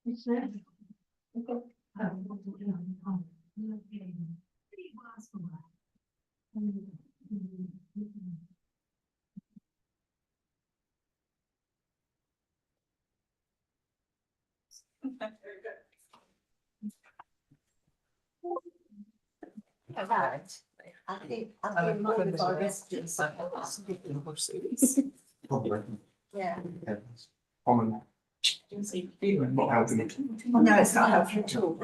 Right. I think more of our residents are yeah. Common. Not helping. Well, no, it's not helpful at all.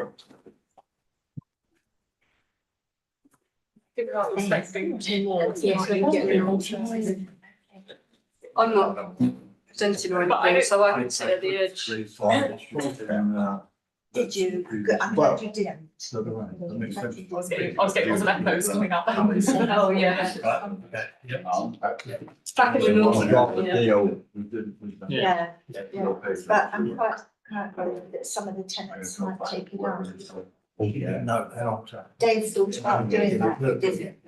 I'm not presenting or anything, so I can sit at the edge. Did you? Well, you didn't. I was getting lots of echoes coming up. Oh, yeah. It's back in the north. Yeah. But I'm quite worried that some of the tenants might take it on. No, they're not. Dave thought about doing that, he didn't.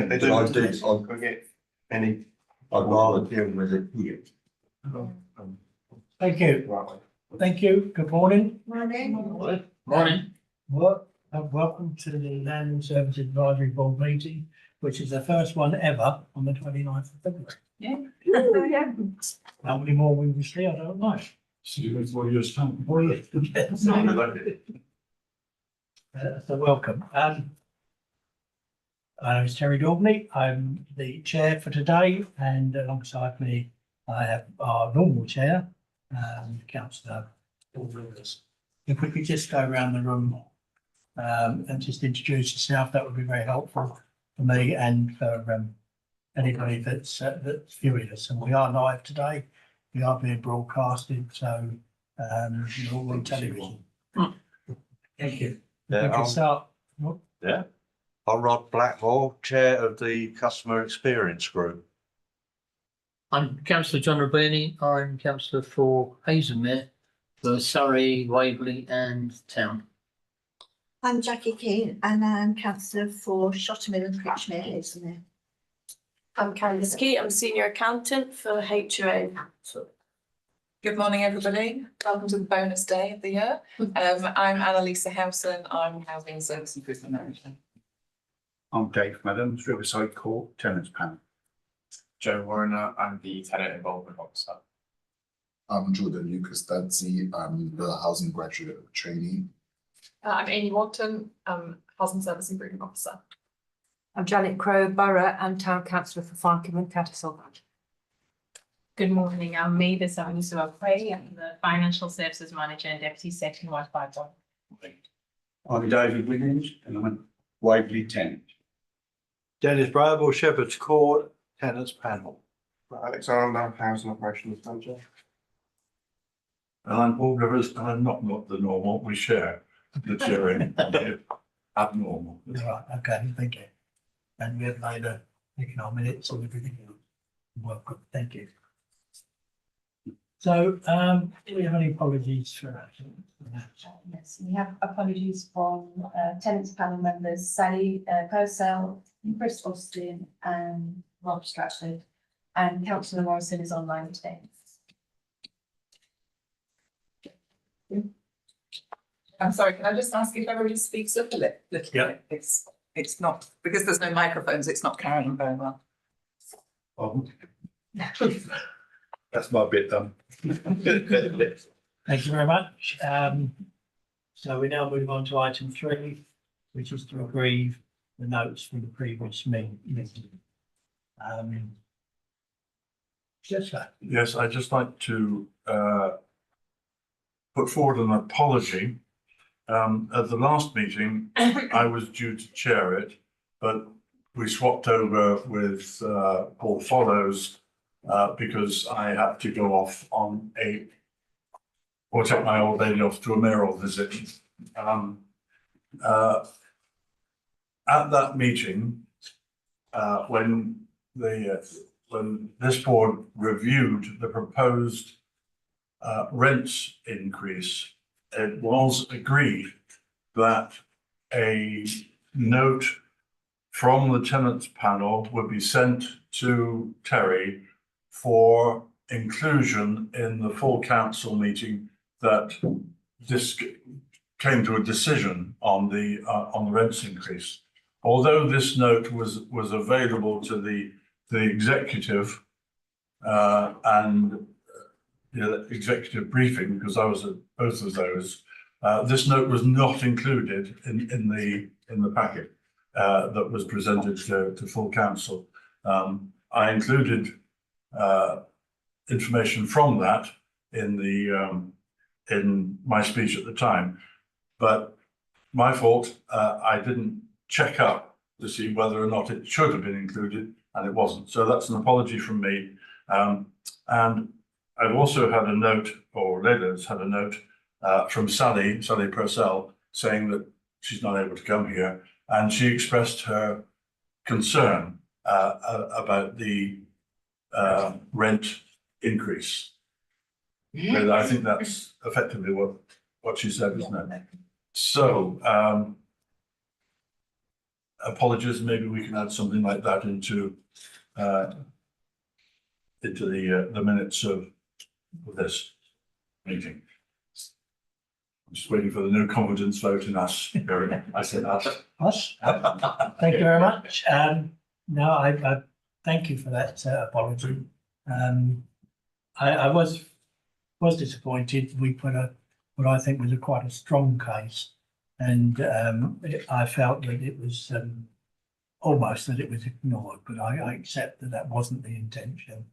They don't get any. I'd rather deal with it here. Thank you. Thank you. Good morning. Morning. Morning. Welcome to the Land Service Advisory Board meeting, which is the first one ever on the 29th of February. Yeah. How many more we will see, I don't know. See you in 4 years' time. Oh, yes. So welcome. My name is Terry Daubney. I'm the chair for today, and alongside me, I have our normal chair, Councillor Paul Lewis. If we could just go around the room and just introduce yourself, that would be very helpful for me and for anybody that's viewing us. And we are live today. We are being broadcasted, so you're all on television. Thank you. We can start. Yeah. I'm Rod Blackwell, Chair of the Customer Experience Group. I'm Councillor John Rabini. I'm Councillor for Hazelmere, for Surrey, Waverley and Town. I'm Jackie Keane and I'm councillor for Shottermill and Critchmere, Hazelmere. I'm Candice Key. I'm senior accountant for HOA. Good morning, everybody. Welcome to the bonus day of the year. I'm Annalisa Howson. I'm Housing Service Improvement Manager. I'm Dave Madden, Riverside Court Tenants Panel. Joe Warner, I'm the Tenant Involvement Officer. I'm Jordan Lucas Danzi. I'm the housing graduate trainee. I'm Amy Watton, Housing Service Improvement Officer. I'm Janet Crowe, Borough and Town Councillor for Farnham and Tattersall. Good morning, I'm Mavis Avanusua-Quay. I'm the Financial Services Manager and Deputy Section 151. I'm David Wiggins and I'm a Waverley tenant. Dennis Bramble, Shepherd's Court Tenants Panel. Alexander, Housing Operations Manager. And I'm Paul Rivers and I'm not the normal, we share the cheering abnormal. Right, okay, thank you. And we have made taking our minutes and everything else. Welcome, thank you. So, do we have any apologies for that? Yes, we have apologies from tenants panel members Sally Purcell, Chris Austin and Rob Stratford, and Councillor Morrison is online today. I'm sorry, can I just ask if everybody speaks up a little bit? It's not, because there's no microphones, it's not carrying very well. That's my bit done. Thank you very much. So we now move on to item 3, which is to agree the notes from the previous meeting. Yes, I'd just like to put forward an apology. At the last meeting, I was due to chair it, but we swapped over with Paul Follows because I had to go off on or take my old lady off to a mayoral visit. At that meeting, when this board reviewed the proposed rents increase, it was agreed that a note from the tenants panel would be sent to Terry for inclusion in the full council meeting that this came to a decision on the rents increase. Although this note was available to the executive and the executive briefing, because I was at both of those, this note was not included in the packet that was presented to full council. I included information from that in my speech at the time, but my fault. I didn't check up to see whether or not it should have been included, and it wasn't. So that's an apology from me. And I've also had a note, or Leila's had a note from Sally Purcell, saying that she's not able to come here, and she expressed her concern about the rent increase. And I think that's effectively what she said, isn't it? So apologies, maybe we can add something like that into the minutes of this meeting. I'm just waiting for the no confidence vote in us. I said us. Us? Thank you very much. No, I thank you for that apology. I was disappointed. We put what I think was quite a strong case, and I felt that it was almost that it was ignored, but I accept that that wasn't the intention,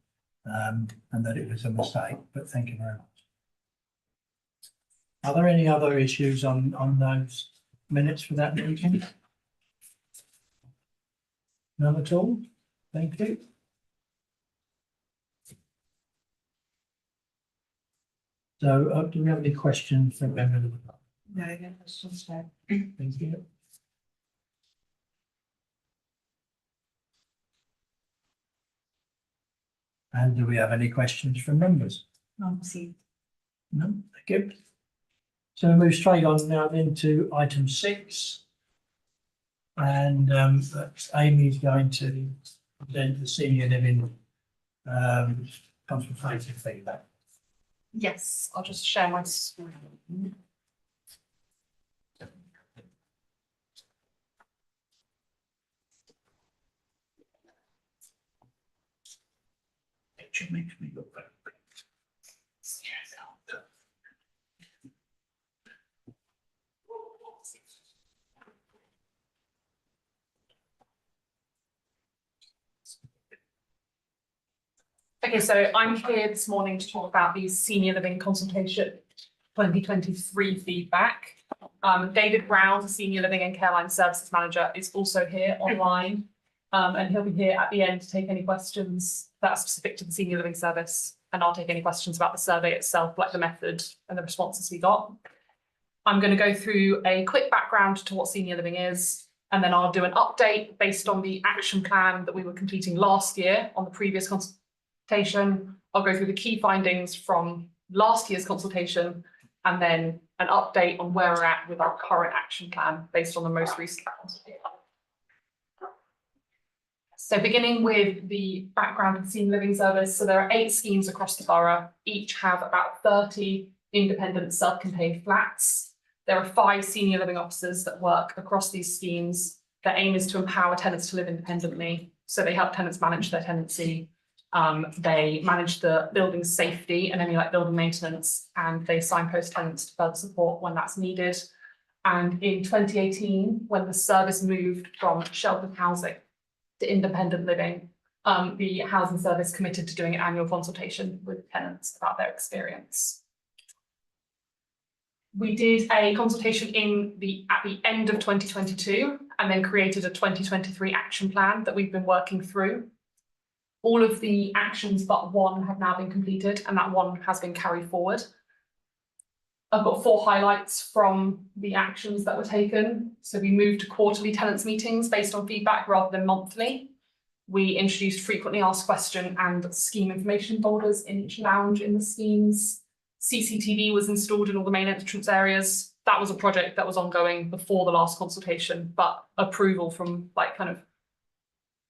and that it was a mistake, but thank you very much. Are there any other issues on those minutes for that meeting? None at all? Thank you. So do we have any questions from members of the public? No, no questions, no. Thank you. And do we have any questions from members? Nancy. No, thank you. So we move straight on now then to item 6. And Amy's going to present the senior living consultative feedback. Yes, I'll just share my screen. Picture makes me look better. Okay, so I'm here this morning to talk about the senior living consultation 2023 feedback. David Brown, the senior living and careline services manager, is also here online. And he'll be here at the end to take any questions that are specific to the senior living service. And I'll take any questions about the survey itself, like the method and the responses we got. I'm going to go through a quick background to what senior living is, and then I'll do an update based on the action plan that we were completing last year on the previous consultation. I'll go through the key findings from last year's consultation, and then an update on where we're at with our current action plan based on the most recent consultation. So beginning with the background of the senior living service, so there are 8 schemes across the borough. Each have about 30 independent self-contained flats. There are 5 senior living officers that work across these schemes. Their aim is to empower tenants to live independently. So they help tenants manage their tenancy. They manage the building safety and any like building maintenance, and they signpost tenants to further support when that's needed. And in 2018, when the service moved from sheltered housing to independent living, the housing service committed to doing an annual consultation with tenants about their experience. We did a consultation at the end of 2022, and then created a 2023 action plan that we've been working through. All of the actions but one have now been completed, and that one has been carried forward. I've got 4 highlights from the actions that were taken. So we moved to quarterly tenants meetings based on feedback rather than monthly. We introduced frequently asked question and scheme information folders in each lounge in the schemes. CCTV was installed in all the main entrance areas. That was a project that was ongoing before the last consultation, but approval from like kind of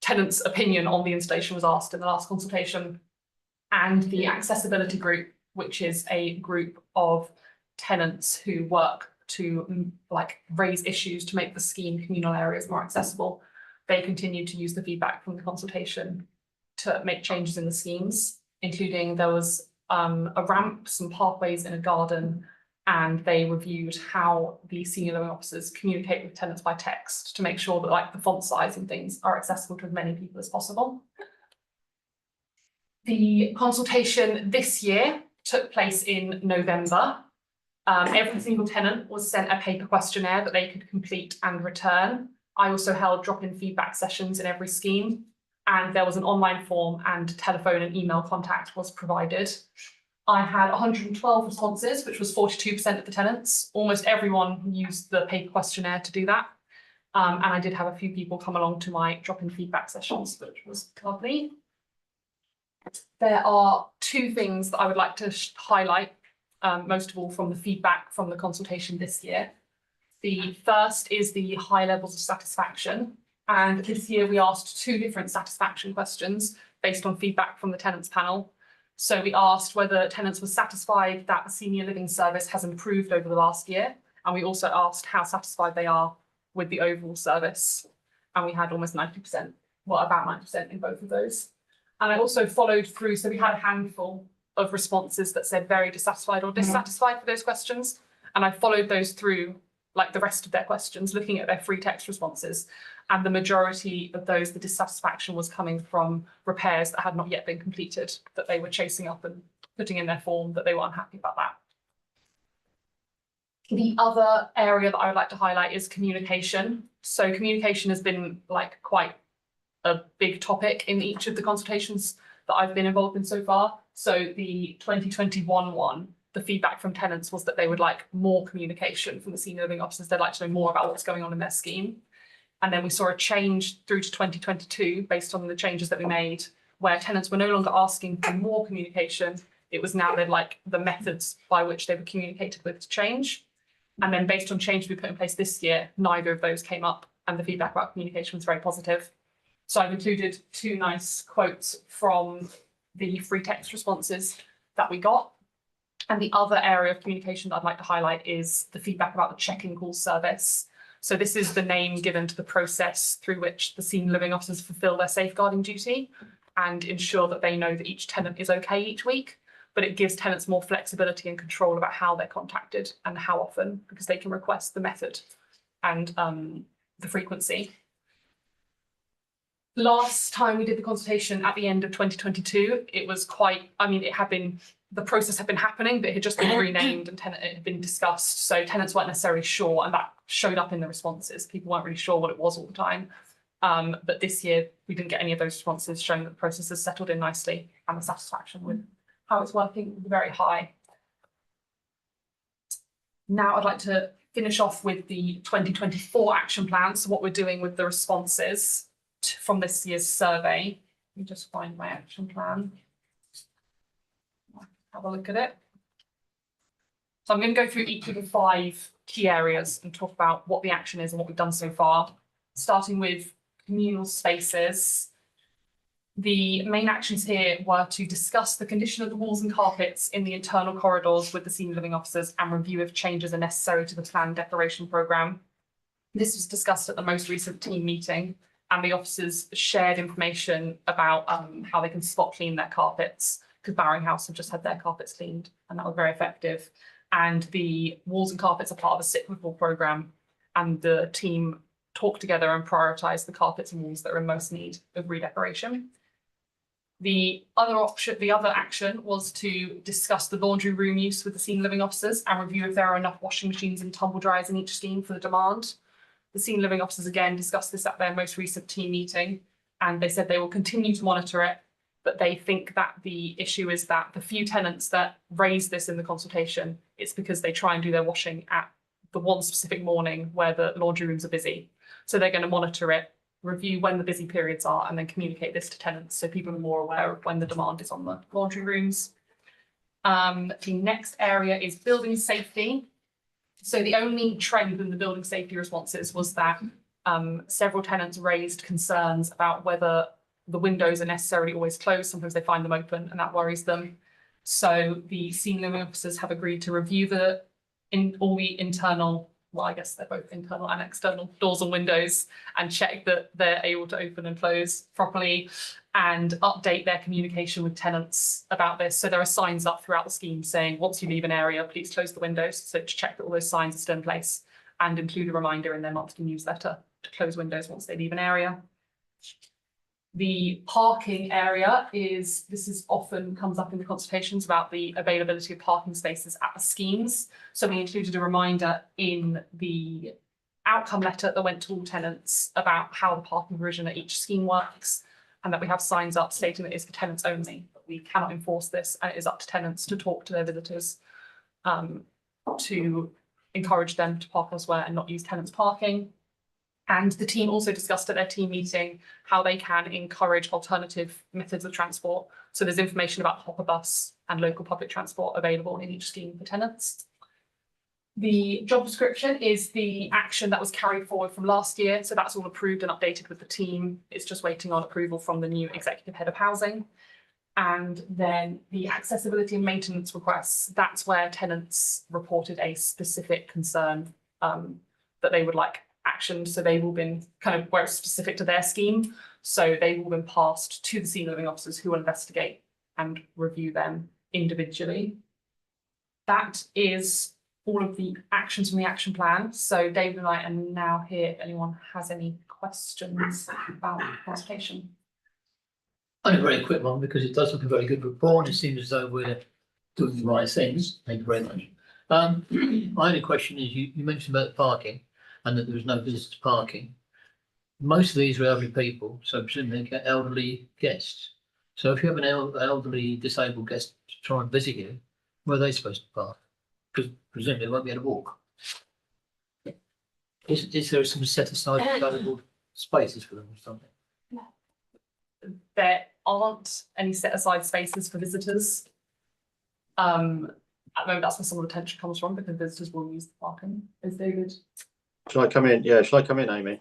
tenants' opinion on the installation was asked in the last consultation. And the accessibility group, which is a group of tenants who work to like raise issues to make the scheme communal areas more accessible. They continue to use the feedback from the consultation to make changes in the schemes, including there was a ramp, some pathways in a garden, and they reviewed how the senior living officers communicate with tenants by text to make sure that like the font size and things are accessible to as many people as possible. The consultation this year took place in November. Every single tenant was sent a paper questionnaire that they could complete and return. I also held drop-in feedback sessions in every scheme, and there was an online form and telephone and email contact was provided. I had 112 responses, which was 42% of the tenants. Almost everyone used the paper questionnaire to do that. And I did have a few people come along to my drop-in feedback sessions, which was lovely. There are two things that I would like to highlight, most of all from the feedback from the consultation this year. The first is the high levels of satisfaction. And this year we asked two different satisfaction questions based on feedback from the tenants panel. So we asked whether tenants were satisfied that the senior living service has improved over the last year. And we also asked how satisfied they are with the overall service. And we had almost 90%, well, about 90% in both of those. And I also followed through, so we had a handful of responses that said very dissatisfied or dissatisfied with those questions. And I followed those through like the rest of their questions, looking at their free text responses. And the majority of those, the dissatisfaction was coming from repairs that had not yet been completed, that they were chasing up and putting in their form, that they were unhappy about that. The other area that I would like to highlight is communication. So communication has been like quite a big topic in each of the consultations that I've been involved in so far. So the 2021 one, the feedback from tenants was that they would like more communication from the senior living officers. They'd like to know more about what's going on in their scheme. And then we saw a change through to 2022 based on the changes that we made, where tenants were no longer asking for more communication. It was now they'd like the methods by which they were communicated with to change. And then based on changes we put in place this year, neither of those came up, and the feedback about communication was very positive. So I've included two nice quotes from the free text responses that we got. And the other area of communication that I'd like to highlight is the feedback about the check-in call service. So this is the name given to the process through which the senior living officers fulfil their safeguarding duty and ensure that they know that each tenant is okay each week. But it gives tenants more flexibility and control about how they're contacted and how often, because they can request the method and the frequency. Last time we did the consultation at the end of 2022, it was quite, I mean, the process had been happening, but it had just been renamed and it had been discussed. So tenants weren't necessarily sure, and that showed up in the responses. People weren't really sure what it was all the time. But this year, we didn't get any of those responses showing that the process has settled in nicely and the satisfaction with how it's working was very high. Now I'd like to finish off with the 2024 action plan. So what we're doing with the responses from this year's survey. Let me just find my action plan. Have a look at it. So I'm going to go through each of the 5 key areas and talk about what the action is and what we've done so far. Starting with communal spaces. The main actions here were to discuss the condition of the walls and carpets in the internal corridors with the senior living officers and review if changes are necessary to the planned decoration programme. This was discussed at the most recent team meeting, and the officers shared information about how they can spot clean their carpets, because Bowring House have just had their carpets cleaned, and that was very effective. And the walls and carpets are part of a cyclical programme, and the team talked together and prioritised the carpets and walls that are in most need of redecoration. The other action was to discuss the laundry room use with the senior living officers and review if there are enough washing machines and tumble dryers in each scheme for the demand. The senior living officers again discussed this at their most recent team meeting, and they said they will continue to monitor it, but they think that the issue is that the few tenants that raised this in the consultation, it's because they try and do their washing at the one specific morning where the laundry rooms are busy. So they're going to monitor it, review when the busy periods are, and then communicate this to tenants so people are more aware of when the demand is on the laundry rooms. The next area is building safety. So the only trend in the building safety responses was that several tenants raised concerns about whether the windows are necessarily always closed. Sometimes they find them open and that worries them. So the senior living officers have agreed to review the in all the internal, well, I guess they're both internal and external doors and windows, and check that they're able to open and close properly, and update their communication with tenants about this. So there are signs up throughout the scheme saying, once you leave an area, please close the windows. So to check that all those signs are still in place, and include a reminder in their monthly newsletter to close windows once they leave an area. The parking area this is often comes up in the consultations about the availability of parking spaces at the schemes. So we included a reminder in the outcome letter that went to all tenants about how the parking provision at each scheme works, and that we have signs up stating that it's for tenants only, but we cannot enforce this, and it is up to tenants to talk to their visitors to encourage them to park elsewhere and not use tenants' parking. And the team also discussed at their team meeting how they can encourage alternative methods of transport. So there's information about hopper bus and local public transport available in each scheme for tenants. The job description is the action that was carried forward from last year. So that's all approved and updated with the team. It's just waiting on approval from the new executive head of housing. And then the accessibility and maintenance requests, that's where tenants reported a specific concern that they would like action. So they've all been kind of where it's specific to their scheme. So they've all been passed to the senior living officers who will investigate and review them individually. That is all of the actions from the action plan. So David and I are now here if anyone has any questions about the presentation. Only a very quick one, because it does look a very good report. It seems as though we're doing the right things. Thank you very much. My only question is, you mentioned about the parking and that there was no visitor parking. Most of these are elderly people, so presumably they get elderly guests. So if you have an elderly disabled guest to try and visit you, where are they supposed to park? Because presumably they won't be able to walk. Is there some set aside available spaces for them or something? There aren't any set aside spaces for visitors. At the moment, that's where some of the tension comes from, because visitors will use the parking. Is David? Shall I come in? Yeah, shall I come in, Amy?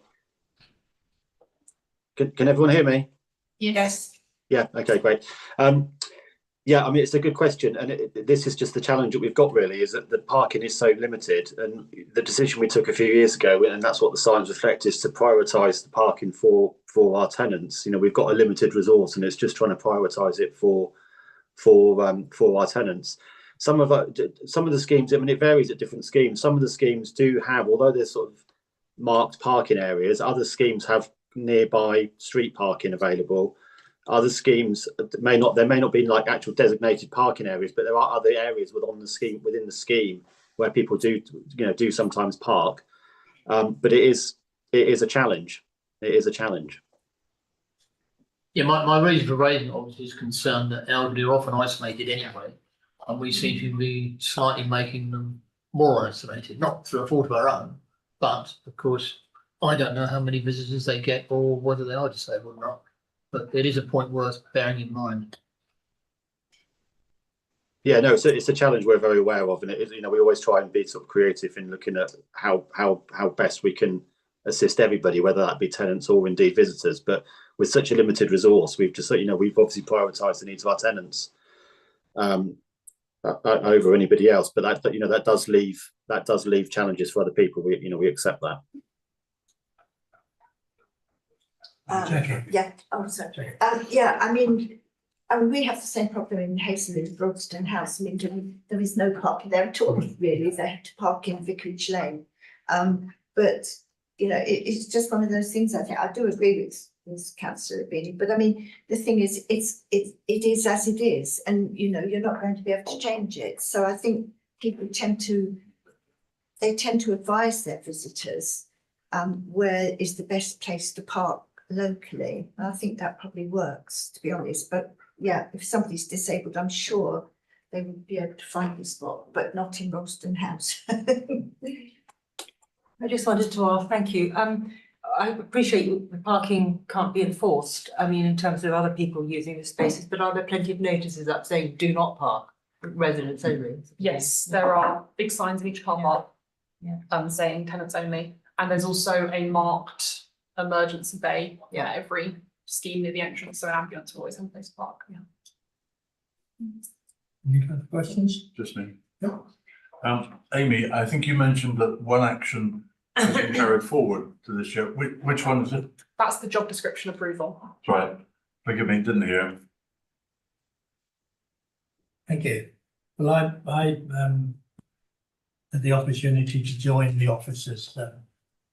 Can everyone hear me? Yes. Yeah, okay, great. Yeah, I mean, it's a good question, and this is just the challenge that we've got really, is that the parking is so limited, and the decision we took a few years ago, and that's what the signs reflect, is to prioritise the parking for our tenants. You know, we've got a limited resource, and it's just trying to prioritise it for our tenants. Some of the schemes, I mean, it varies at different schemes. Some of the schemes do have, although they're sort of marked parking areas, other schemes have nearby street parking available. Other schemes may not be like actual designated parking areas, but there are other areas within the scheme where people do sometimes park. But it is a challenge. It is a challenge. Yeah, my reason for raising it obviously is concern that elderly are often isolated anyway, and we seem to be slightly making them more isolated, not through a fault of our own, but of course, I don't know how many visitors they get or whether they are disabled or not, but it is a point worth bearing in mind. Yeah, no, it's a challenge we're very aware of, and it is, we always try and be sort of creative in looking at how best we can assist everybody, whether that be tenants or indeed visitors. But with such a limited resource, we've just we've obviously prioritised the needs of our tenants over anybody else. But that does leave challenges for other people. We accept that. Yeah. Oh, sorry. Yeah. I mean, we have the same problem in Hazelwood, Broadston House. I mean, there is no parking there at all, really. They have to park in Vicarage Lane. But it's just one of those things. I think I do agree with Councillor Beanie, but I mean, the thing is, it is as it is, and you're not going to be able to change it. So I think people tend to advise their visitors where is the best place to park locally. And I think that probably works, to be honest. But yeah, if somebody's disabled, I'm sure they would be able to find the spot, but not in Broadston House. I just wanted to ask, thank you. I appreciate the parking can't be enforced. I mean, in terms of other people using the spaces, but are there plenty of notices up saying do not park, residents only? Yes, there are big signs in each car park saying tenants only. And there's also a marked emergency bay at every scheme near the entrance, so an ambulance will always have a place to park. Any other questions? Just me. No. Amy, I think you mentioned that one action has been carried forward to this year. Which one is it? That's the job description approval. Right, forgive me, didn't hear. Thank you. Well, I had the opportunity to join the officers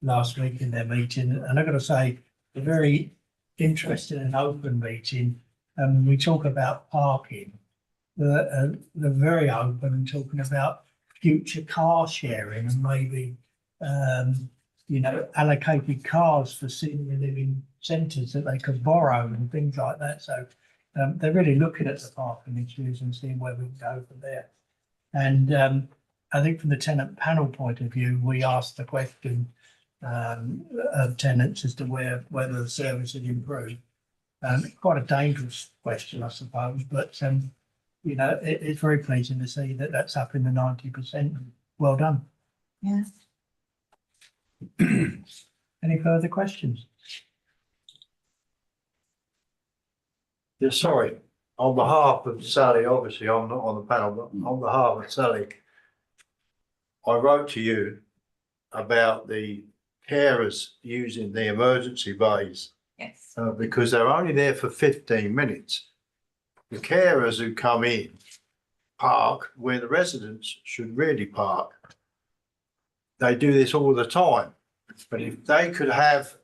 last week in their meeting, and I've got to say, a very interesting and open meeting. We talk about parking. They're very open and talking about future car sharing and maybe allocated cars for senior living centres that they could borrow and things like that. So they're really looking at the parking issues and seeing where we can go from there. And I think from the tenant panel point of view, we asked the question of tenants as to whether the service had improved. Quite a dangerous question, I suppose, but it's very pleasing to see that that's up in the 90%. Well done. Yeah. Any further questions? Yeah, sorry, on behalf of Sally, obviously I'm not on the panel, but on behalf of Sally, I wrote to you about the carers using the emergency bays. Yes. Because they're only there for 15 minutes. The carers who come in park where the residents should really park. They do this all the time. But if they could have,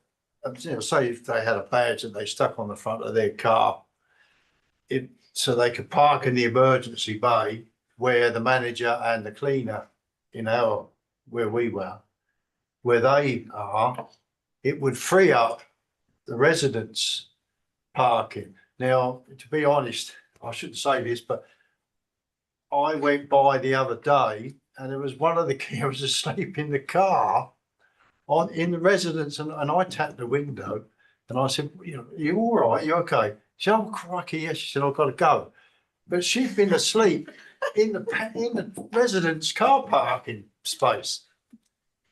say if they had a badge that they stuck on the front of their car, so they could park in the emergency bay where the manager and the cleaner where we were, where they are, it would free up the residents' parking. Now, to be honest, I shouldn't say this, but I went by the other day and there was one of the carers asleep in the car in the residence, and I tapped the window and I said, you all right? You okay? She said, oh, crikey, yes. She said, I've got to go. But she'd been asleep in the residence car parking space.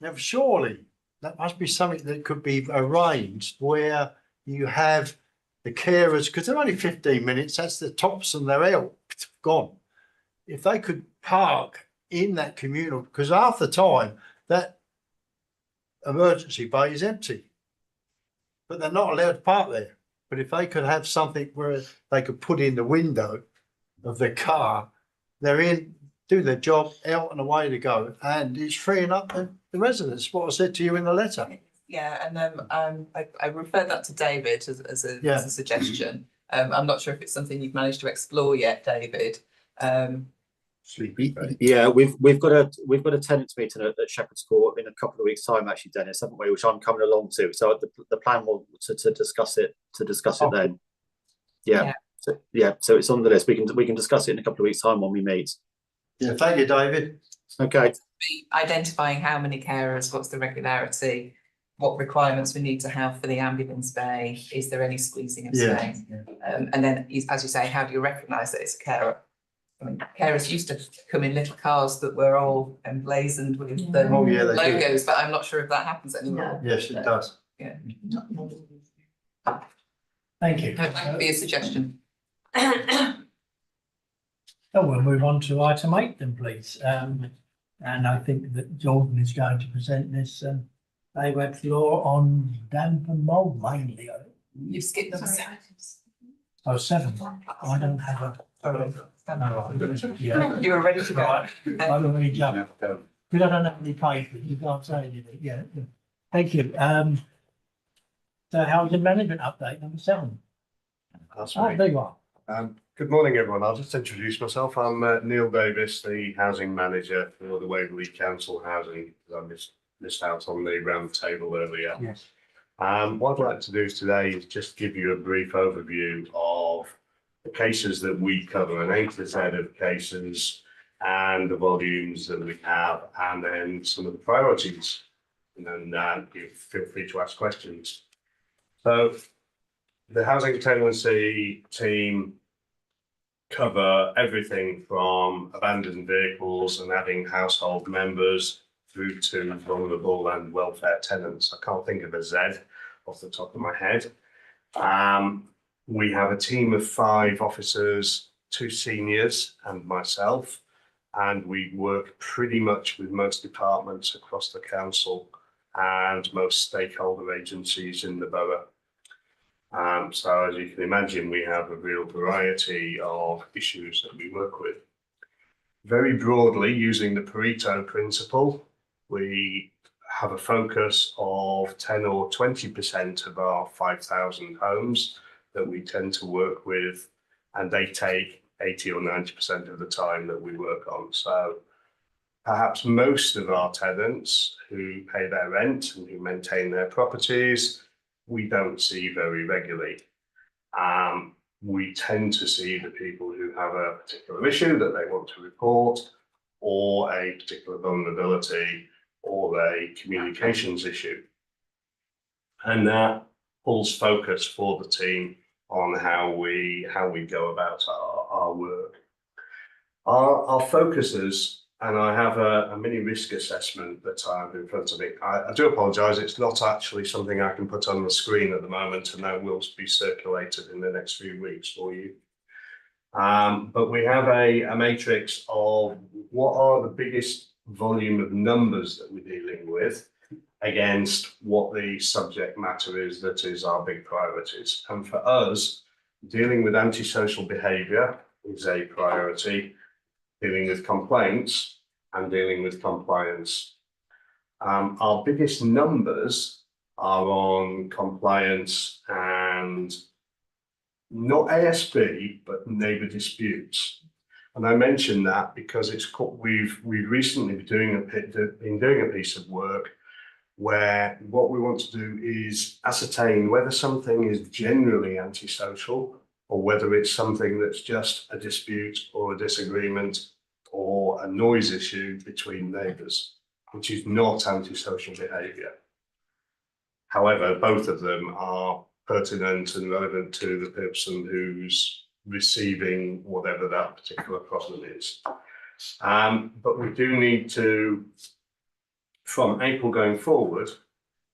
Now, surely that must be something that could be arranged where you have the carers, because they're only 15 minutes, that's the tops and they're out, gone. If they could park in that communal, because half the time that emergency bay is empty, but they're not allowed to park there. But if they could have something where they could put in the window of the car, they're in, do their job, out and away to go, and it's freeing up the residents, what I said to you in the letter. Yeah, and I referred that to David as a suggestion. I'm not sure if it's something you've managed to explore yet, David. Yeah, we've got a tenants meeting at Shepherd's Court in a couple of weeks' time, actually, Dennis, haven't we? Which I'm coming along to. So the plan will to discuss it then. Yeah. So it's on the list. We can discuss it in a couple of weeks' time when we meet. Yeah, thank you, David. Okay. Identifying how many carers, what's the regularity, what requirements we need to have for the ambulance bay, is there any squeezing of space? And then, as you say, how do you recognise that it's a carer? I mean, carers used to come in little cars that were all emblazoned with the logos, but I'm not sure if that happens anymore. No. Yes, it does. Yeah. Thank you. That would be a suggestion. So we'll move on to item 8 then, please. And I think that Jordan is going to present this AWEB's law on damp and mould mainly. You've skipped number 7. Oh, 7. I don't have a. Yeah. You were ready to go. Right. I've already jumped. Because I don't have any papers, you can't say anything. Yeah. Thank you. So housing management update number 7. That's Oh, there you are. Good morning, everyone. I'll just introduce myself. I'm Neil Davis, the housing manager for the Waverley Council Housing. I missed out on the round table earlier. Yes. What I'd like to do today is just give you a brief overview of the cases that we cover, an A to Z of cases, and the volumes that we have, and then some of the priorities. And then you feel free to ask questions. So the housing tenancy team cover everything from abandoned vehicles and adding household members through to vulnerable and welfare tenants. I can't think of a Z off the top of my head. We have a team of 5 officers, 2 seniors and myself. and we work pretty much with most departments across the council and most stakeholder agencies in the borough. So as you can imagine, we have a real variety of issues that we work with. Very broadly, using the Pareto principle, we have a focus of 10 or 20% of our 5,000 homes that we tend to work with, and they take 80 or 90% of the time that we work on. So perhaps most of our tenants who pay their rent and who maintain their properties, we don't see very regularly. We tend to see the people who have a particular issue that they want to report, or a particular vulnerability, or a communications issue. And that pulls focus for the team on how we go about our work. Our focuses, and I have a mini risk assessment that I have in front of me. I do apologise, it's not actually something I can put on the screen at the moment, and that will be circulated in the next few weeks for you. But we have a matrix of what are the biggest volume of numbers that we're dealing with against what the subject matter is that is our big priorities. And for us, dealing with antisocial behaviour is a priority, dealing with complaints and dealing with compliance. Our biggest numbers are on compliance and not ASB, but neighbour disputes. And I mention that because we've recently been doing a piece of work where what we want to do is ascertain whether something is generally antisocial or whether it's something that's just a dispute or a disagreement or a noise issue between neighbours, which is not antisocial behaviour. However, both of them are pertinent and relevant to the person who's receiving whatever that particular problem is. But we do need to, from April going forward,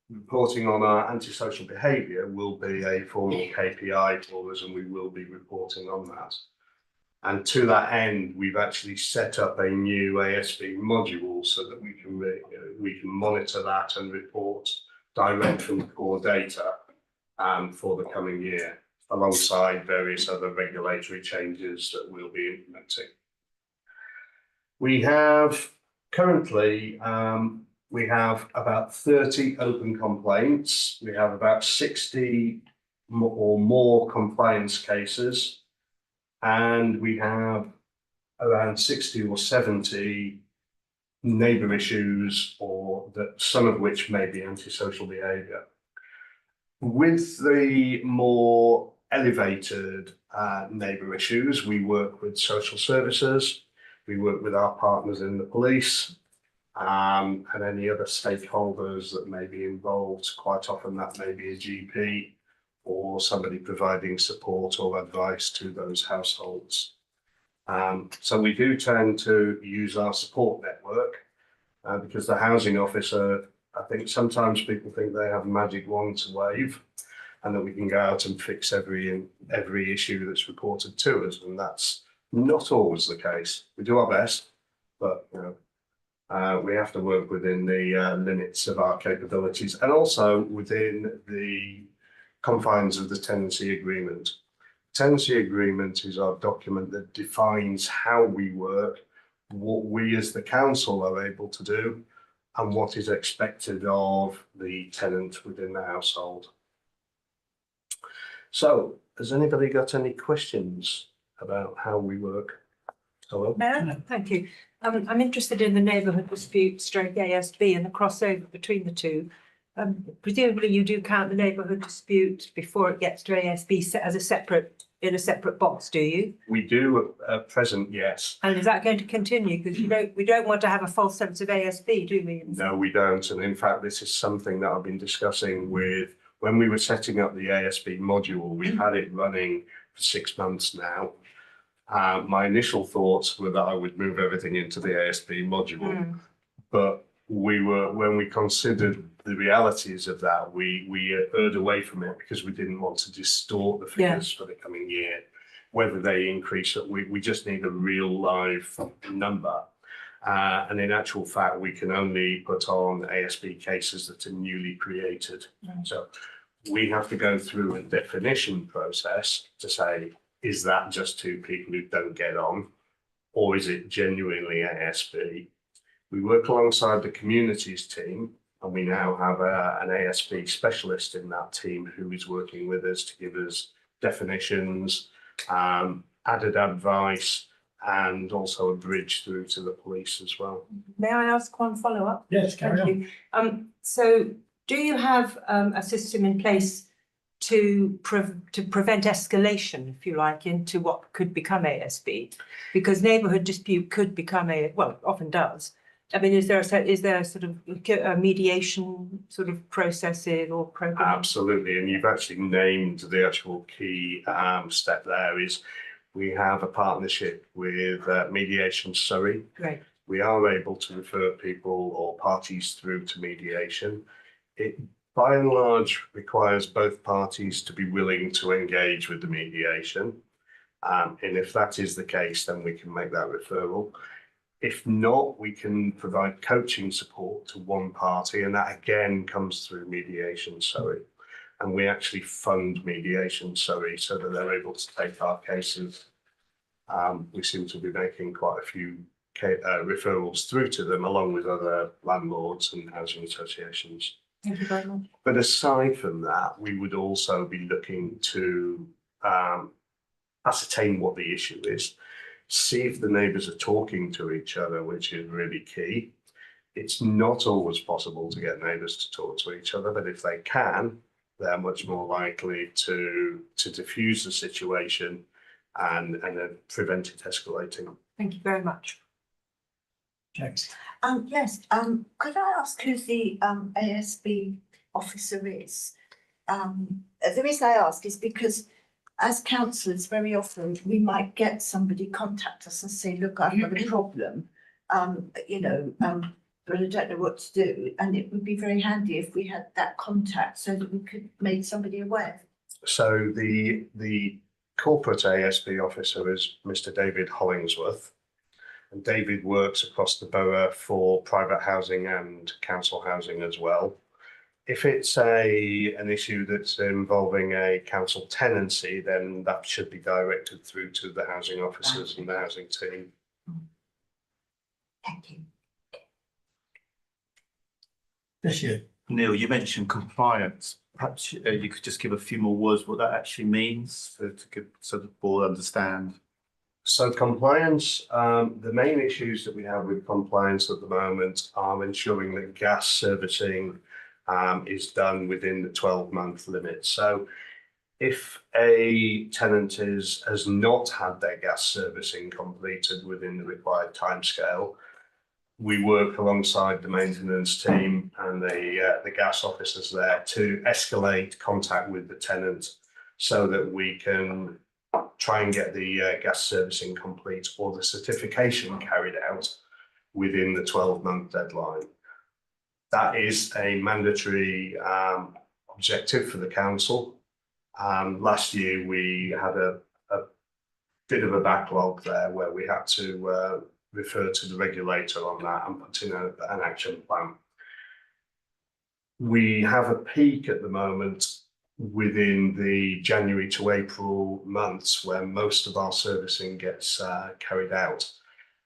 reporting on our antisocial behaviour will be a formal KPI for us, and we will be reporting on that. And to that end, we've actually set up a new ASB module so that we can monitor that and report direct from core data for the coming year, alongside various other regulatory changes that we'll be implementing. We have currently, we have about 30 open complaints. We have about 60 or more compliance cases, and we have around 60 or 70 neighbour issues, or that some of which may be antisocial behaviour. With the more elevated neighbour issues, we work with social services, we work with our partners in the police, and any other stakeholders that may be involved. Quite often that may be a GP or somebody providing support or advice to those households. So we do tend to use our support network because the housing officer, I think sometimes people think they have a magic wand to wave and that we can go out and fix every issue that's reported to us, and that's not always the case. We do our best, but we have to work within the limits of our capabilities and also within the confines of the tenancy agreement. Tenancy agreement is our document that defines how we work, what we as the council are able to do, and what is expected of the tenant within the household. So, has anybody got any questions about how we work? Hello? Mayor, thank you. I'm interested in the neighbourhood dispute stroke ASB and the crossover between the two. Presumably you do count the neighbourhood dispute before it gets to ASB set as a separate, in a separate box, do you? We do at present, yes. And is that going to continue? Because we don't want to have a false sense of ASB, do we? No, we don't. And in fact, this is something that I've been discussing with, when we were setting up the ASB module, we've had it running for 6 months now. My initial thoughts were that I would move everything into the ASB module, but when we considered the realities of that, we erred away from it because we didn't want to distort the figures for the coming year, whether they increase. We just need a real live number. And in actual fact, we can only put on ASB cases that are newly created. So we have to go through a definition process to say, is that just two people who don't get on? Or is it genuinely ASB? We work alongside the communities team, and we now have an ASB specialist in that team who is working with us to give us definitions, added advice, and also a bridge through to the police as well. May I ask one follow-up? Yes, carry Thank on. you. So do you have a system in place to prevent escalation, if you like, into what could become ASB? Because neighbourhood dispute could become often does. I mean, is there a sort of a mediation sort of processes or program? Absolutely, and you've actually named the actual key step there is we have a partnership with Mediation Surrey. Great. We are able to refer people or parties through to mediation. It by and large requires both parties to be willing to engage with the mediation. And if that is the case, then we can make that referral. If not, we can provide coaching support to one party, and that again comes through Mediation Surrey. And we actually fund Mediation Surrey so that they're able to take our cases. We seem to be making quite a few referrals through to them, along with other landlords and housing associations. Thank you very much. But aside from that, we would also be looking to ascertain what the issue is, see if the neighbours are talking to each other, which is really key. It's not always possible to get neighbours to talk to each other, but if they can, they're much more likely to diffuse the situation and prevent it escalating. Thank you very much. James. Yes, could I ask who the ASB officer is? The reason I ask is because as councillors, very often we might get somebody contact us and say, look, I've got a problem, but I don't know what to do. And it would be very handy if we had that contact so that we could make somebody aware. So the corporate ASB officer is Mr. David Hollingsworth. And David works across the borough for private housing and council housing as well. If it's an issue that's involving a council tenancy, then that should be directed through to the housing officers and the housing team. Thank you. This year. Neil, you mentioned compliance. Perhaps you could just give a few more words what that actually means so the board understand. So compliance, the main issues that we have with compliance at the moment are ensuring that gas servicing is done within the 12-month limit. So if a tenant has not had their gas servicing completed within the required timescale, we work alongside the maintenance team and the gas officers there to escalate contact with the tenant so that we can try and get the gas servicing complete or the certification carried out within the 12-month deadline. That is a mandatory objective for the council. Last year we had a bit of a backlog there where we had to refer to the regulator on that and put in an action plan. We have a peak at the moment within the January to April months where most of our servicing gets carried out.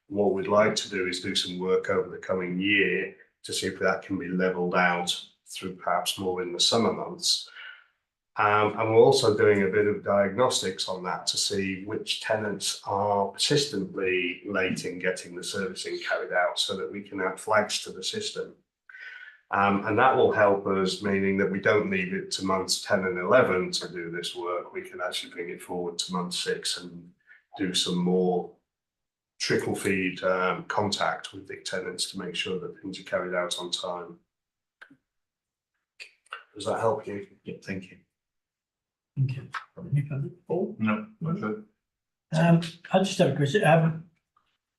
What we'd like to do is do some work over the coming year to see if that can be levelled out through perhaps more in the summer months. And we're also doing a bit of diagnostics on that to see which tenants are persistently late in getting the servicing carried out so that we can add flags to the system. And that will help us, meaning that we don't leave it to months 10 and 11 to do this work. We can actually bring it forward to month 6 and do some more trickle feed contact with the tenants to make sure that things are carried out on time. Does that help you? Yeah, thank you. Thank you. Any further? Paul? No, okay. I just have a question.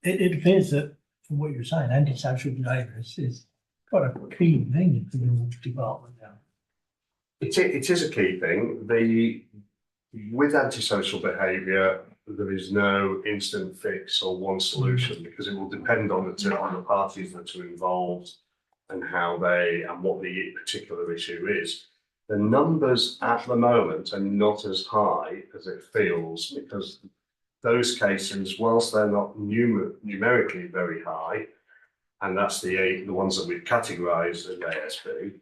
It appears that from what you're saying, antisocial behaviours is quite a key thing for your department now. It is a key thing. With antisocial behaviour, there is no instant fix or one solution because it will depend on the parties that are involved and how they and what the particular issue is. The numbers at the moment are not as high as it feels because those cases, whilst they're not numerically very high, and that's the ones that we've categorised as ASB,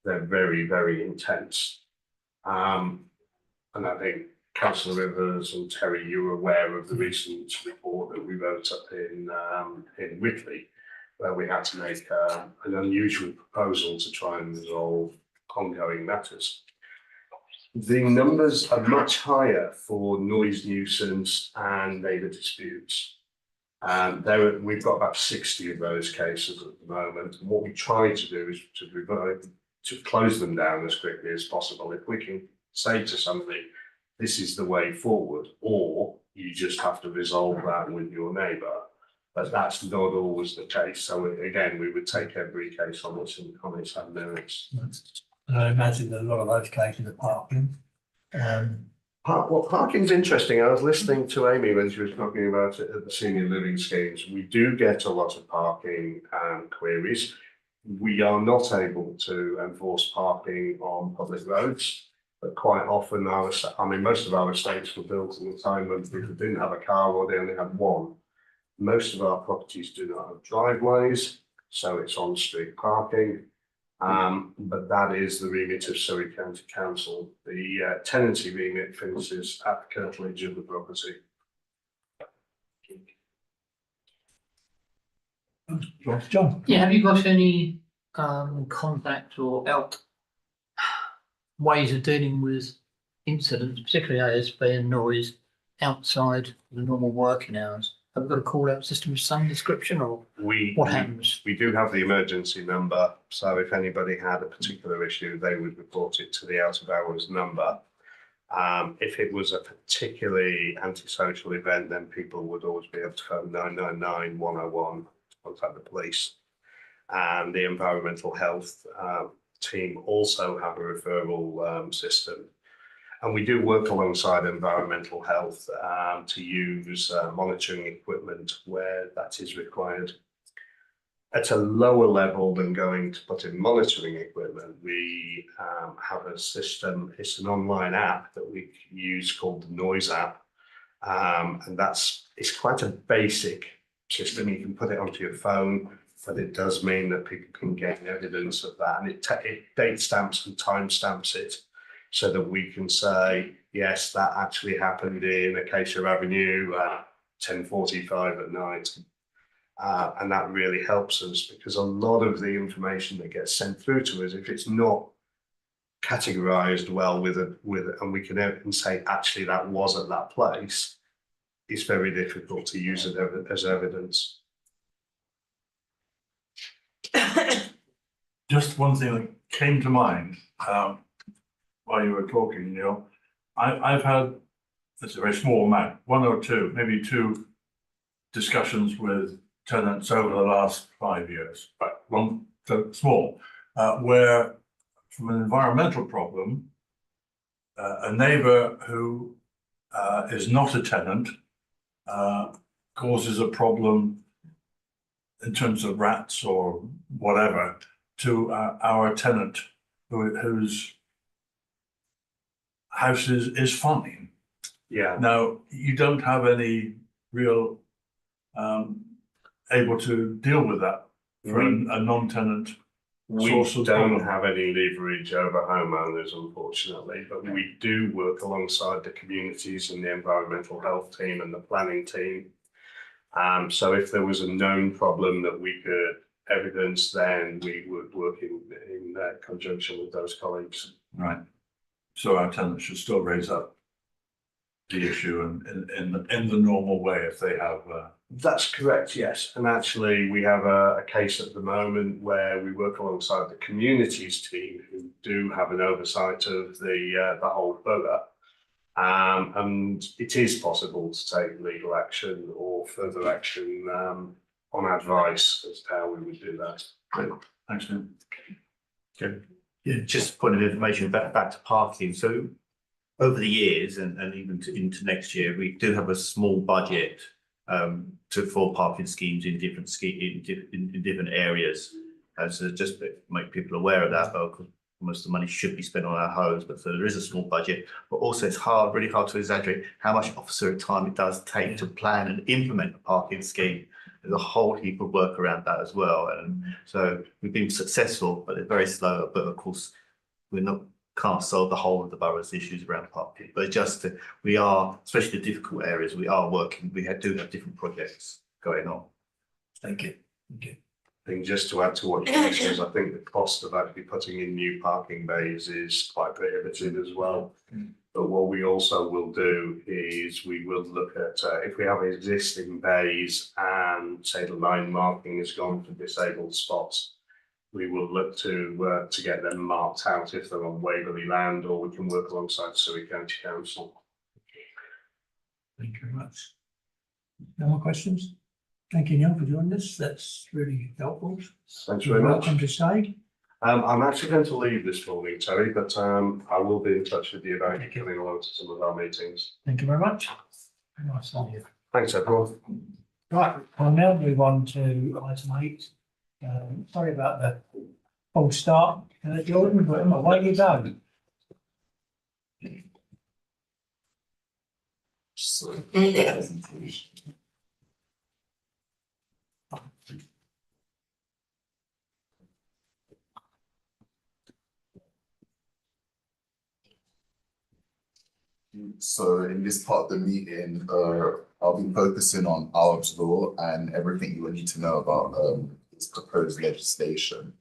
they're very, very intense. And I think Councillor Rivers and Terry, you were aware of the recent report that we wrote up in Whitley, where we had to make an unusual proposal to try and resolve ongoing matters. The numbers are much higher for noise nuisance and neighbour disputes. We've got about 60 of those cases at the moment. And what we try to do is to close them down as quickly as possible. If we can say to somebody, this is the way forward, or you just have to resolve that with your neighbour. But that's not always the case. So again, we would take every case on its own merits. I imagine that a lot of those cases are parking. Parking's interesting. I was listening to Amy when she was talking about it at the senior living schemes. We do get a lot of parking queries. We are not able to enforce parking on public roads, but quite often most of our estates were built at the time when people didn't have a car or they only had one. Most of our properties do not have driveways, so it's on-street parking. But that is the remit of Surrey County Council. The tenancy remit finishes at the curtilage of the property. John? Yeah, have you got any contact or ways of dealing with incidents, particularly ASB and noise, outside the normal working hours? Have we got a call-out system of some description, or what happens? We do have the emergency number, so if anybody had a particular issue, they would report it to the out-of-hours number. If it was a particularly antisocial event, then people would always be able to phone 999 101 to contact the police. And the environmental health team also have a referral system. And we do work alongside environmental health to use monitoring equipment where that is required. At a lower level than going to put in monitoring equipment, we have a system, it's an online app that we use called the Noise app. And it's quite a basic system. You can put it onto your phone, but it does mean that people can gain evidence of that. And it date stamps and time stamps it, so that we can say, yes, that actually happened in Acacia Avenue at 10:45 at night. And that really helps us because a lot of the information that gets sent through to us, if it's not categorized well and we can say, actually, that was at that place, it's very difficult to use it as evidence. Just one thing that came to mind, while you were talking, Neil, I've had, it's a very small amount, one or two, maybe two discussions with tenants over the last 5 years, but small, where from an environmental problem, a neighbour who is not a tenant causes a problem in terms of rats or whatever to our tenant whose house is fine. Yeah. Now, you don't have any real able to deal with that for a non-tenant. We don't have any leverage over homeowners, unfortunately, but we do work alongside the communities and the environmental health team and the planning team. So if there was a known problem that we could evidence, then we would work in conjunction with those colleagues. Right. So our tenants should still raise up the issue in the normal way if they have. That's correct, yes. And actually, we have a case at the moment where we work alongside the communities team who do have an oversight of the whole borough. And it is possible to take legal action or further action on advice as to how we would do that. Great. Thanks, Neil. Okay. Yeah, just a point of information back to parking. So over the years and even into next year, we do have a small budget for parking schemes in different in different areas. So just to make people aware of that, because most of the money should be spent on our homes, but so there is a small budget. But also it's really hard to exaggerate how much officer time it does take to plan and implement a parking scheme. There's a whole heap of work around that as well. And so we've been successful, but it's very slow. But of course, can't solve the whole of the borough's issues around parking. But just we are, especially the difficult areas, we are working. We do have different projects going on. Thank you. Thank you. I think just to add to what you mentioned, I think the cost of actually putting in new parking bays is quite prohibitive as well. But what we also will do is we will look at if we have existing bays and say the line marking has gone for disabled spots, we will look to get them marked out if they're on Waverley land, or we can work alongside Surrey County Council. Thank you very much. No more questions? Thank you, Neil, for joining us. That's really helpful. Thanks very much. Welcome to stay. I'm actually going to leave this morning, Terry, but I will be in touch with you about coming along to some of our meetings. Thank you very much. Very nice of you. Thanks, everyone. Right, we'll now move on to item 8. Sorry about the false start, Jordan, but away you go. So in this part of the meeting, I'll be focusing on Arab's law and everything you will need to know about its proposed legislation.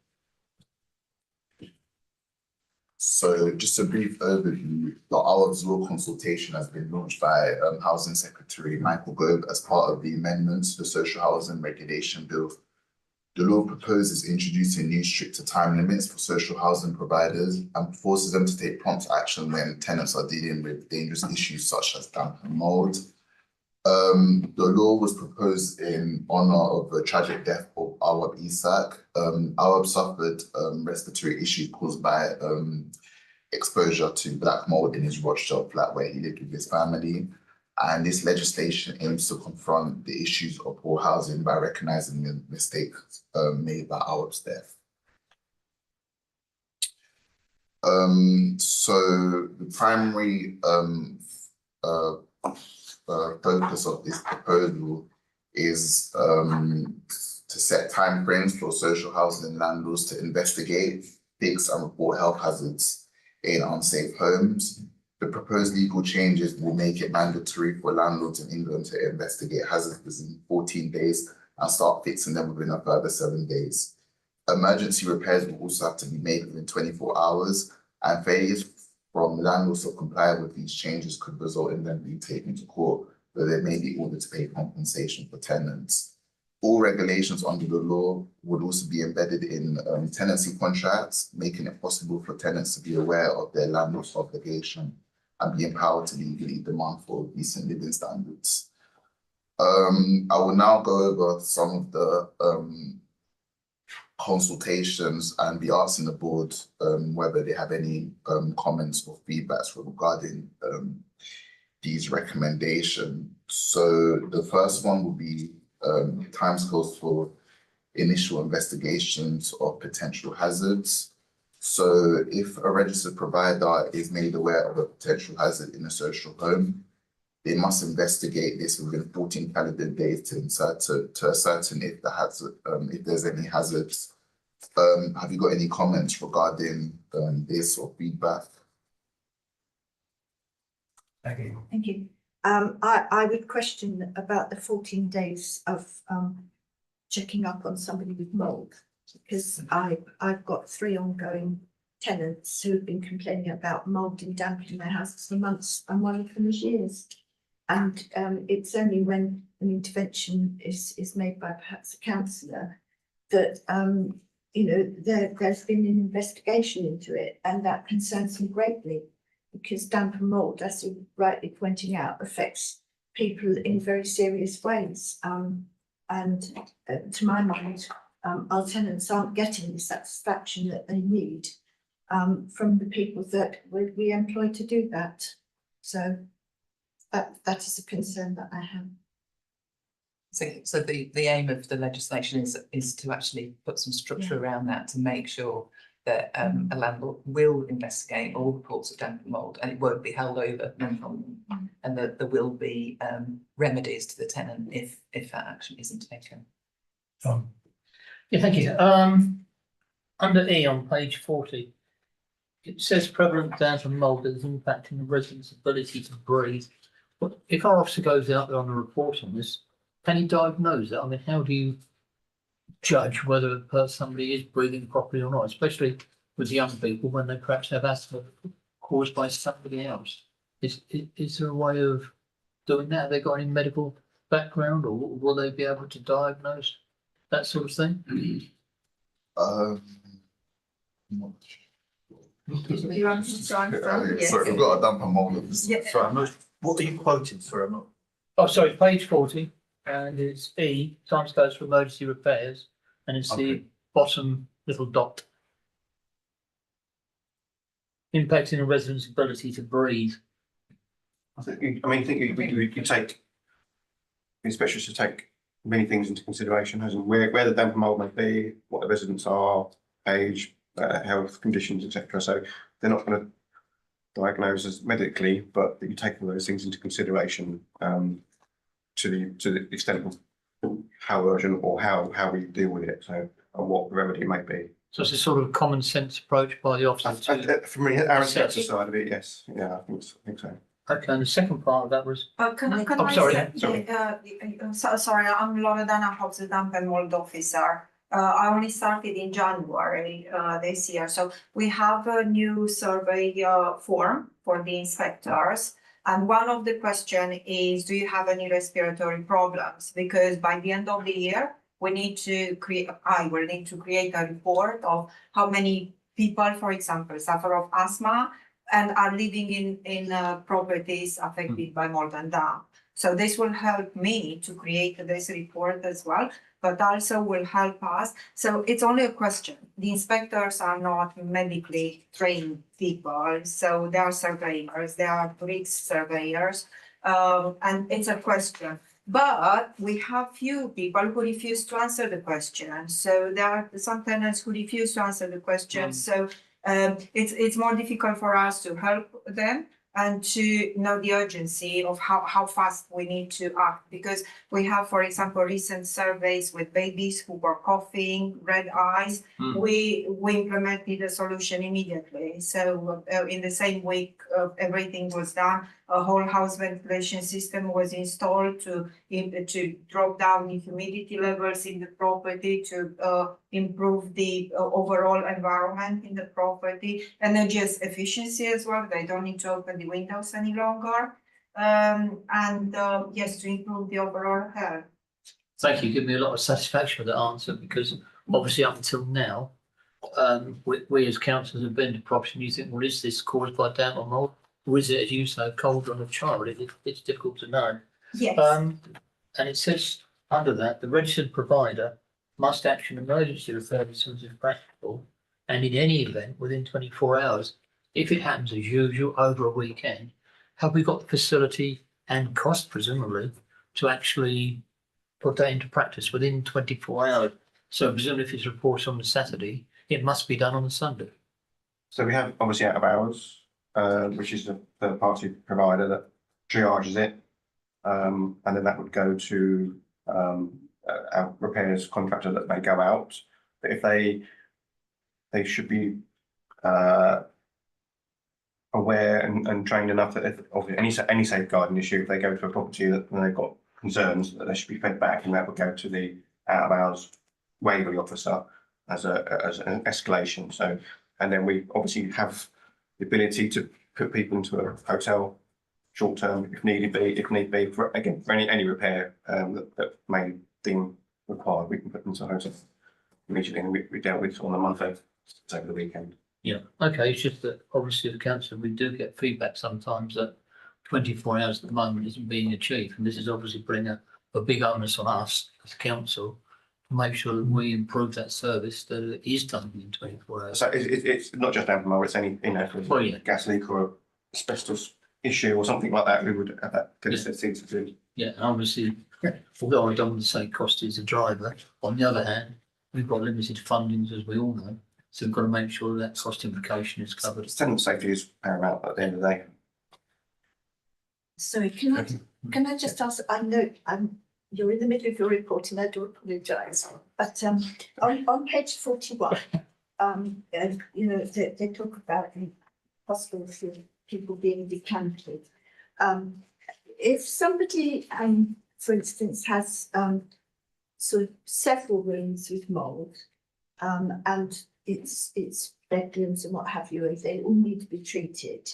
So just a brief overview, the Arab's law consultation has been launched by Housing Secretary Michael Gove as part of the amendments to the Social Housing Regulation Bill. The law proposes introducing new stricter time limits for social housing providers and forces them to take prompt action when tenants are dealing with dangerous issues such as damp and mold. The law was proposed in honor of the tragic death of Awab Isak. Awab suffered respiratory issues caused by exposure to black mold in his Rothschild flat where he lived with his family. And this legislation aims to confront the issues of poor housing by recognizing the mistakes made by Awab's death. So the primary focus of this proposal is to set timeframes for social housing landlords to investigate, fix and report health hazards in unsafe homes. The proposed legal changes will make it mandatory for landlords in England to investigate hazards within 14 days and start fixing them within a further 7 days. Emergency repairs will also have to be made within 24 hours, and failures from landlords to comply with these changes could result in them being taken to court, where they may be ordered to pay compensation for tenants. All regulations under the law would also be embedded in tenancy contracts, making it possible for tenants to be aware of their landlord's obligation and be empowered to legally demand for decent living standards. I will now go over some of the consultations and be asking the board whether they have any comments or feedbacks regarding these recommendations. So the first one will be timescales for initial investigations of potential hazards. So if a registered provider is made aware of a potential hazard in a social home, they must investigate this within 14 calendar days to ascertain if the hazard, if there's any hazards. Have you got any comments regarding this or feedback? Thank you. Thank you. I would question about the 14 days of checking up on somebody with mold, because I've got 3 ongoing tenants who have been complaining about mold and damp in their houses for months, and one of them is years. And it's only when an intervention is made by perhaps a counsellor that you know there's been an investigation into it, and that concerns me greatly, because damp and mold, as you rightly pointing out, affects people in very serious ways. And to my mind, our tenants aren't getting the satisfaction that they need from the people that we employ to do that. So that is a concern that I have. So the aim of the legislation is to actually put some structure around that to make sure that a landlord will investigate all reports of damp and mould, and it won't be held over and that there will be remedies to the tenant if that action isn't taken. Yeah, thank you. Under E on page 40, it says prevalent damp and mould that is impacting the residents' ability to breathe. But if our officer goes out there on a report on this, can he diagnose it? I mean, how do you judge whether somebody is breathing properly or not, especially with young people when they perhaps have asthma caused by somebody else? Is there a way of doing that? Have they got any medical background, or will they be able to diagnose that sort of thing? Not Do you want to try sure. Sorry, we've got a damp and mold. Sorry, I'm not, what are you quoting? Sorry, I'm not. Oh, sorry, page 40, and it's E, timescales for emergency repairs, and it's the bottom little dot. Impacting a resident's ability to breathe. I think you take, the specialist should take many things into consideration, as in where the damp and mould may be, what the residents are, age, health conditions, etc. So they're not going to diagnose us medically, but you take all those things into consideration to the extent of how urgent or how we deal with it. So and what the remedy may be. So it's a sort of common sense approach by the officer. From our inspector side of it, yes, yeah, I think so. Okay, and the second part of that was. Can I'm I sorry, say, sorry, I'm Loredana Hobbs, the damp and mold officer. I only started in January this year, so we have a new survey form for the inspectors. And one of the question is, do you have any respiratory problems? Because by the end of the year, we need to create, I will need to create a report of how many people, for example, suffer of asthma and are living in properties affected by mold and damp. So this will help me to create this report as well, but also will help us. So it's only a question. The inspectors are not medically trained people, so they are surveyors, they are risk surveyors, and it's a question. But we have few people who refuse to answer the question. So there are some tenants who refuse to answer the question. So it's more difficult for us to help them and to know the urgency of how fast we need to act. Because we have, for example, recent surveys with babies who were coughing, red eyes. We implemented a solution immediately. So in the same week, everything was done. A whole house ventilation system was installed to drop down the humidity levels in the property, to improve the overall environment in the property, energy efficiency as well. They don't need to open the windows any longer. Yes, to improve the overall health. Thank you. Give me a lot of satisfaction with that answer, because obviously up until now, we as councillors have been to property and you think, well, is this caused by damp or mould? Or is it, as you say, cold on a child? It's difficult to know. Yes. And it says under that, the registered provider must action emergency referral as soon as practical, and in any event within 24 hours. If it happens as usual over a weekend, have we got the facility and cost, presumably, to actually put that into practice within 24 hours? So presumably if it's reported on the Saturday, it must be done on the Sunday. So we have obviously out of hours, which is a third party provider that triages it. And then that would go to our repairs contractor that may go out. But if they should be aware and trained enough that if of any safeguarding issue, if they go to a property that they've got concerns, that they should be fed back, and that would go to the out of hours Waverley officer as an escalation. So, and then we obviously have the ability to put people into a hotel short term if need be for any repair that may deem required. We can put them into a hotel immediately, and we dealt with on the Monday over the weekend. Yeah, okay, it's just that obviously the council, we do get feedback sometimes that 24 hours at the moment isn't being achieved, and this is obviously putting a big onus on us as council to make sure that we improve that service, that it is done in 24 hours. So it's not just damp and mold, it's any, gas leak or asbestos issue or something like that, we would have that consistency to do. Yeah, and obviously, although I don't want to say cost is a driver, on the other hand, we've got limited fundings, as we all know. So we've got to make sure that cost implication is covered. Tenant safety is paramount at the end of the day. Sorry, can I just ask, I know, you're in the middle of your report and I do apologise, but on page 41, you know, they talk about the possibility of people being decanted. If somebody, for instance, has sort of several rooms with mould, and it's bedrooms and what have you, and they all need to be treated,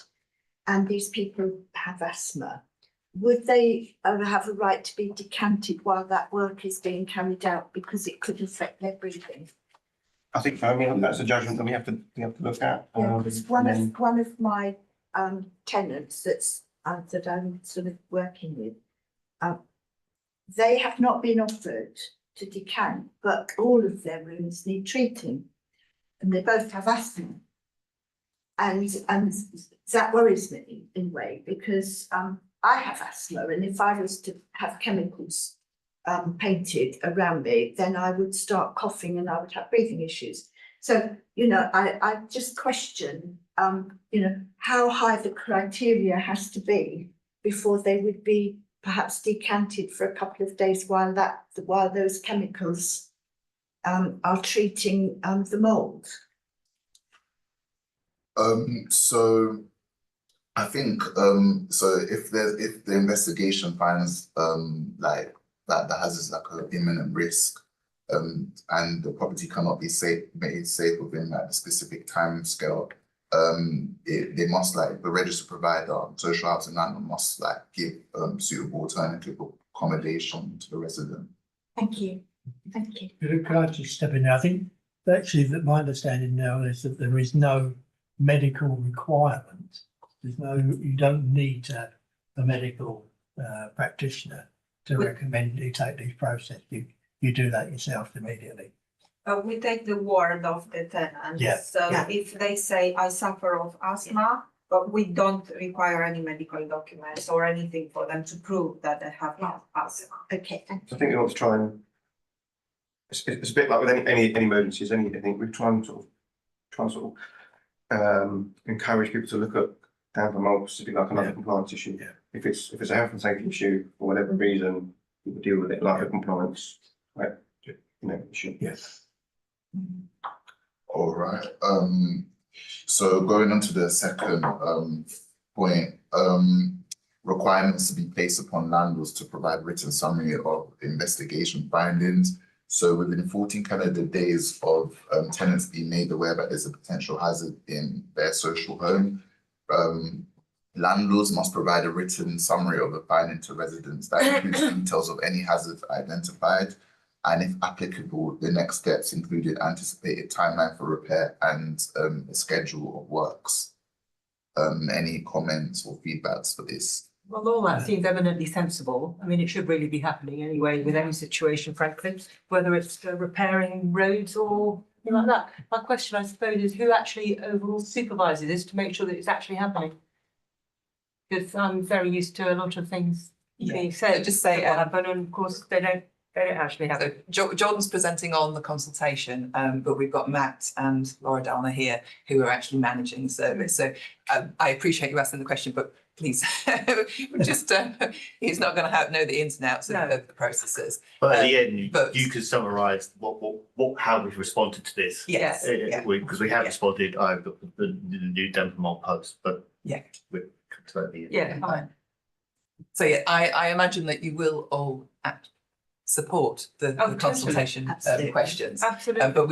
and these people have asthma, would they have a right to be decanted while that work is being carried out because it could affect their breathing? I think, I mean, that's a judgment that we have to look at. Yeah, because one of my tenants that I'm sort of working with, they have not been offered to decant, but all of their rooms need treating, and they both have asthma, and that worries me in a way because I have asthma, and if I was to have chemicals painted around me, then I would start coughing and I would have breathing issues. So, you know, I just question, you know, how high the criteria has to be before they would be perhaps decanted for a couple of days while those chemicals are treating the mould. So I think so if the investigation finds like that the hazard is like an imminent risk, and the property cannot be made safe within like the specific time scale, they must, like, the registered provider, social housing landlord must like give suitable alternative accommodation to the resident. Thank you. Thank you. Could I just step in there? I think actually that my understanding now is that there is no medical requirement. There's no, you don't need to have a medical practitioner to recommend you take these processes. You do that yourself immediately. We take the word of the tenant. Yeah. So if they say, I suffer of asthma, but we don't require any medical documents or anything for them to prove that they have asthma. Okay, thank I think we ought to try and, it's a bit like with any emergencies, anything, we try and sort of encourage people to look at damp and mold, specifically like another compliance issue. Yeah. If it's a health and safety issue, for whatever reason, people deal with it like a compliance, like, you know, issue. Yes. All right. So going on to the second point, requirements to be placed upon landlords to provide written summary of investigation findings. So within 14 calendar days of tenants being made aware that there's a potential hazard in their social home, landlords must provide a written summary of the finding to residents that includes details of any hazard identified, and if applicable, the next steps included anticipated timeline for repair and a schedule of works. Any comments or feedbacks for this? Well, all that seems eminently sensible. I mean, it should really be happening anyway with any situation, frankly, whether it's repairing roads or anything like that. My question, I suppose, is who actually overall supervises this to make sure that it's actually happening? Because I'm very used to a lot of things being said. Just say, happen, and of course they don't actually happen. So Jordan's presenting on the consultation, but we've got Matt and Laura Downer here who are actually managing the service. So I appreciate you asking the question, but please, just he's not going to know the ins and outs of the processes. But at the end, you can summarise how we've responded to this. Yes, because we have responded. I've got the new damp and mold post, but we're totally fine. So I imagine that you will all support the consultation questions. Absolutely. But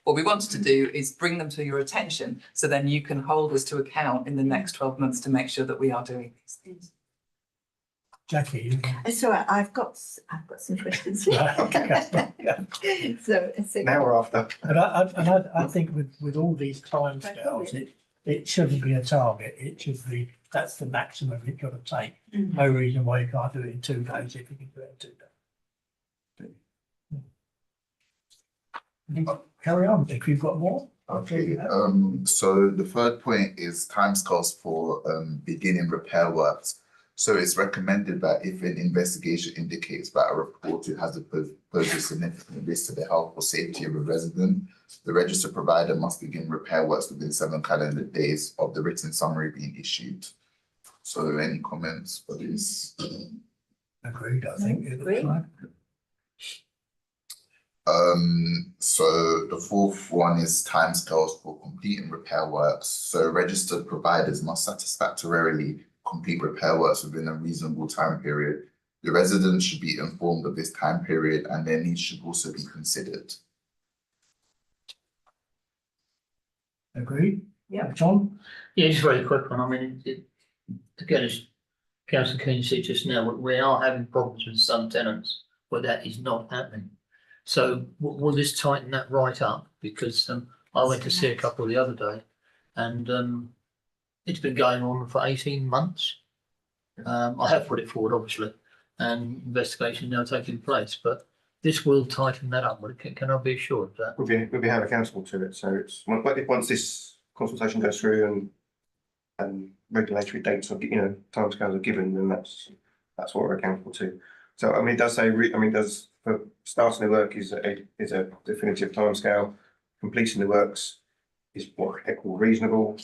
what we wanted to do is bring them to your attention, so then you can hold us to account in the next 12 months to make sure that we are doing these things. Jackie, it's all right. I've got some questions. Okay. So Now we're after. And I think with all these timescales, it shouldn't be a target. It should be, that's the maximum it's got to take. No reason why you can't do it in 2 days if you can do it in 2 days. Carry on if you've got more. Okay, so the third point is timescales for beginning repair works. So it's recommended that if an investigation indicates that a reported hazard poses significant risk to the health or safety of a resident, the registered provider must begin repair works within 7 calendar days of the written summary being issued. So any comments for this? Agreed, I think it looks Agreed. like. So the fourth one is timescales for completing repair works. So registered providers must satisfactorily complete repair works within a reasonable time period. The residents should be informed of this time period and their needs should also be considered. Agreed? Yeah. John? Yeah, just a very quick one. I mean, again, as Councillor Keane said just now, we are having problems with some tenants where that is not happening. So will this tighten that right up? Because I went to see a couple the other day and it's been going on for 18 months. I have put it forward, obviously, and investigation now taking place, but this will tighten that up. Can I be assured of that? We'll be held accountable to it. So it's once this consultation goes through and regulatory dates are, timescales are given, then that's what we're accountable to. So I mean, it does say, for starting the work is a definitive timescale. Completing the works is what they call reasonable.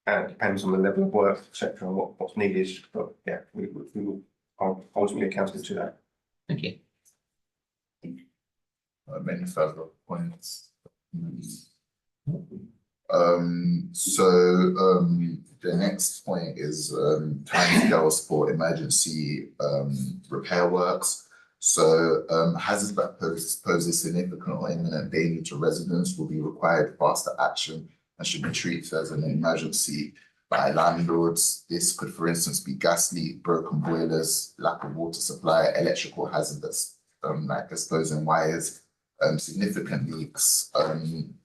And it depends on the level of work, etc., and what's needed. But yeah, we will ultimately accountable to that. Thank you. Many further points. The next point is timescales for emergency repair works. So hazards that pose a significant or imminent danger to residents will be required faster action and should be treated as an emergency by landlords. This could, for instance, be gas leak, broken boilers, lack of water supply, electrical hazards, like exposing wires, significant leaks, broken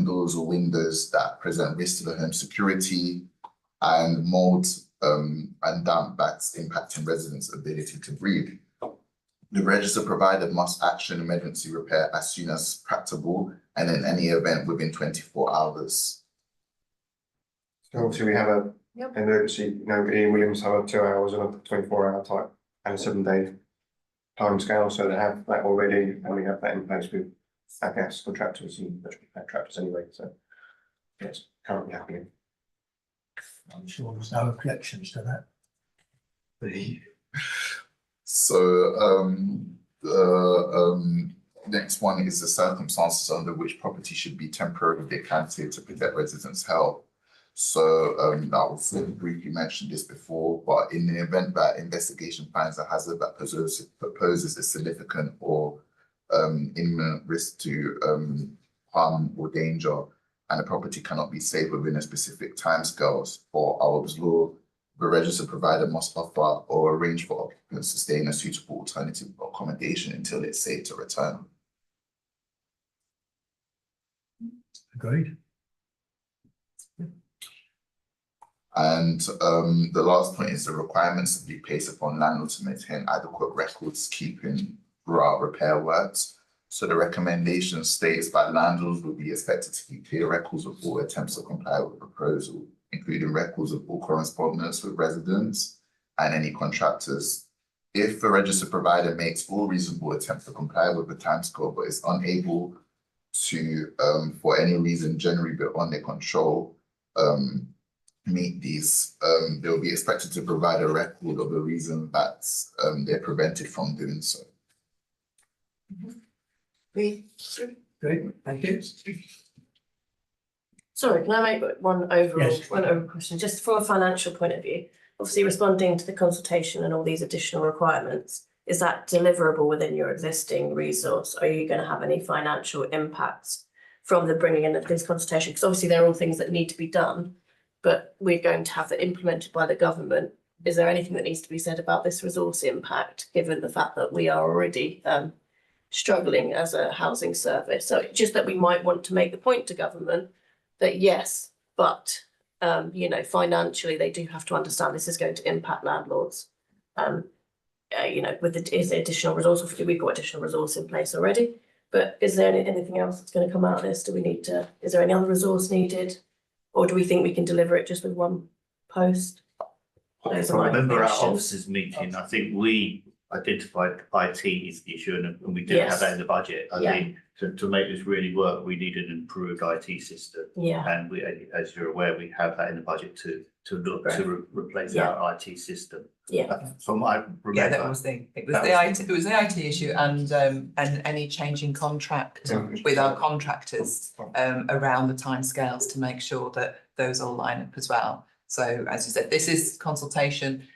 doors or windows that present risk to the home security, and mold and damp that's impacting residents' ability to breathe. The registered provider must action emergency repair as soon as practicable and in any event within 24 hours. So obviously we have an emergency, Ian Williams have a 2 hours and a 24-hour type and a 7-day time scale. So they have that already and we have that in place with our gas contractors and electrical contractors anyway. So it's currently happening. I'm sure there's no objections to that. So the next one is the circumstances under which property should be temporarily decanted to protect residents' health. So I will briefly mention this before, but in the event that investigation finds a hazard that poses a significant or imminent risk to harm or danger, and the property cannot be saved within a specific timescales, or Arab's law, the registered provider must offer or arrange for occupants to stay in a suitable alternative accommodation until it's safe to return. Agreed. And the last point is the requirements to be placed upon landlords to maintain adequate records keeping throughout repair works. So the recommendation states that landlords will be expected to keep clear records of all attempts to comply with the proposal, including records of all correspondence with residents and any contractors. If the registered provider makes all reasonable attempts to comply with the timescale but is unable to, for any reason generally beyond their control, meet these, they'll be expected to provide a record of the reason that they're prevented from doing so. Great, thank you. Sorry, can I make one overall, Yes. one overall question, just from a financial point of view? Obviously, responding to the consultation and all these additional requirements, is that deliverable within your existing resource? Are you going to have any financial impacts from the bringing in of this consultation? Because obviously they're all things that need to be done, but we're going to have that implemented by the government. Is there anything that needs to be said about this resource impact, given the fact that we are already struggling as a housing service? So just that we might want to make the point to government that yes, but financially they do have to understand this is going to impact landlords. With the additional resource, we've got additional resource in place already, But is there anything else that's going to come out of this? Do we need to, is there any other resource needed? Or do we think we can deliver it just with one post? Those are I my remember our questions. officers meeting, I think we identified IT is the issue and we did have Yes. that in the budget. I Yeah. think to make this really work, we needed an improved IT system. Yeah, And we, as you're aware, we have that in the budget to look to replace Yeah. our IT system. yeah, From what I Yeah, remember. that was the, it was That the was- IT, it was the IT issue and any change in contract with our contractors around the timescales to make sure that those all line up as well. So as you said, this is consultation.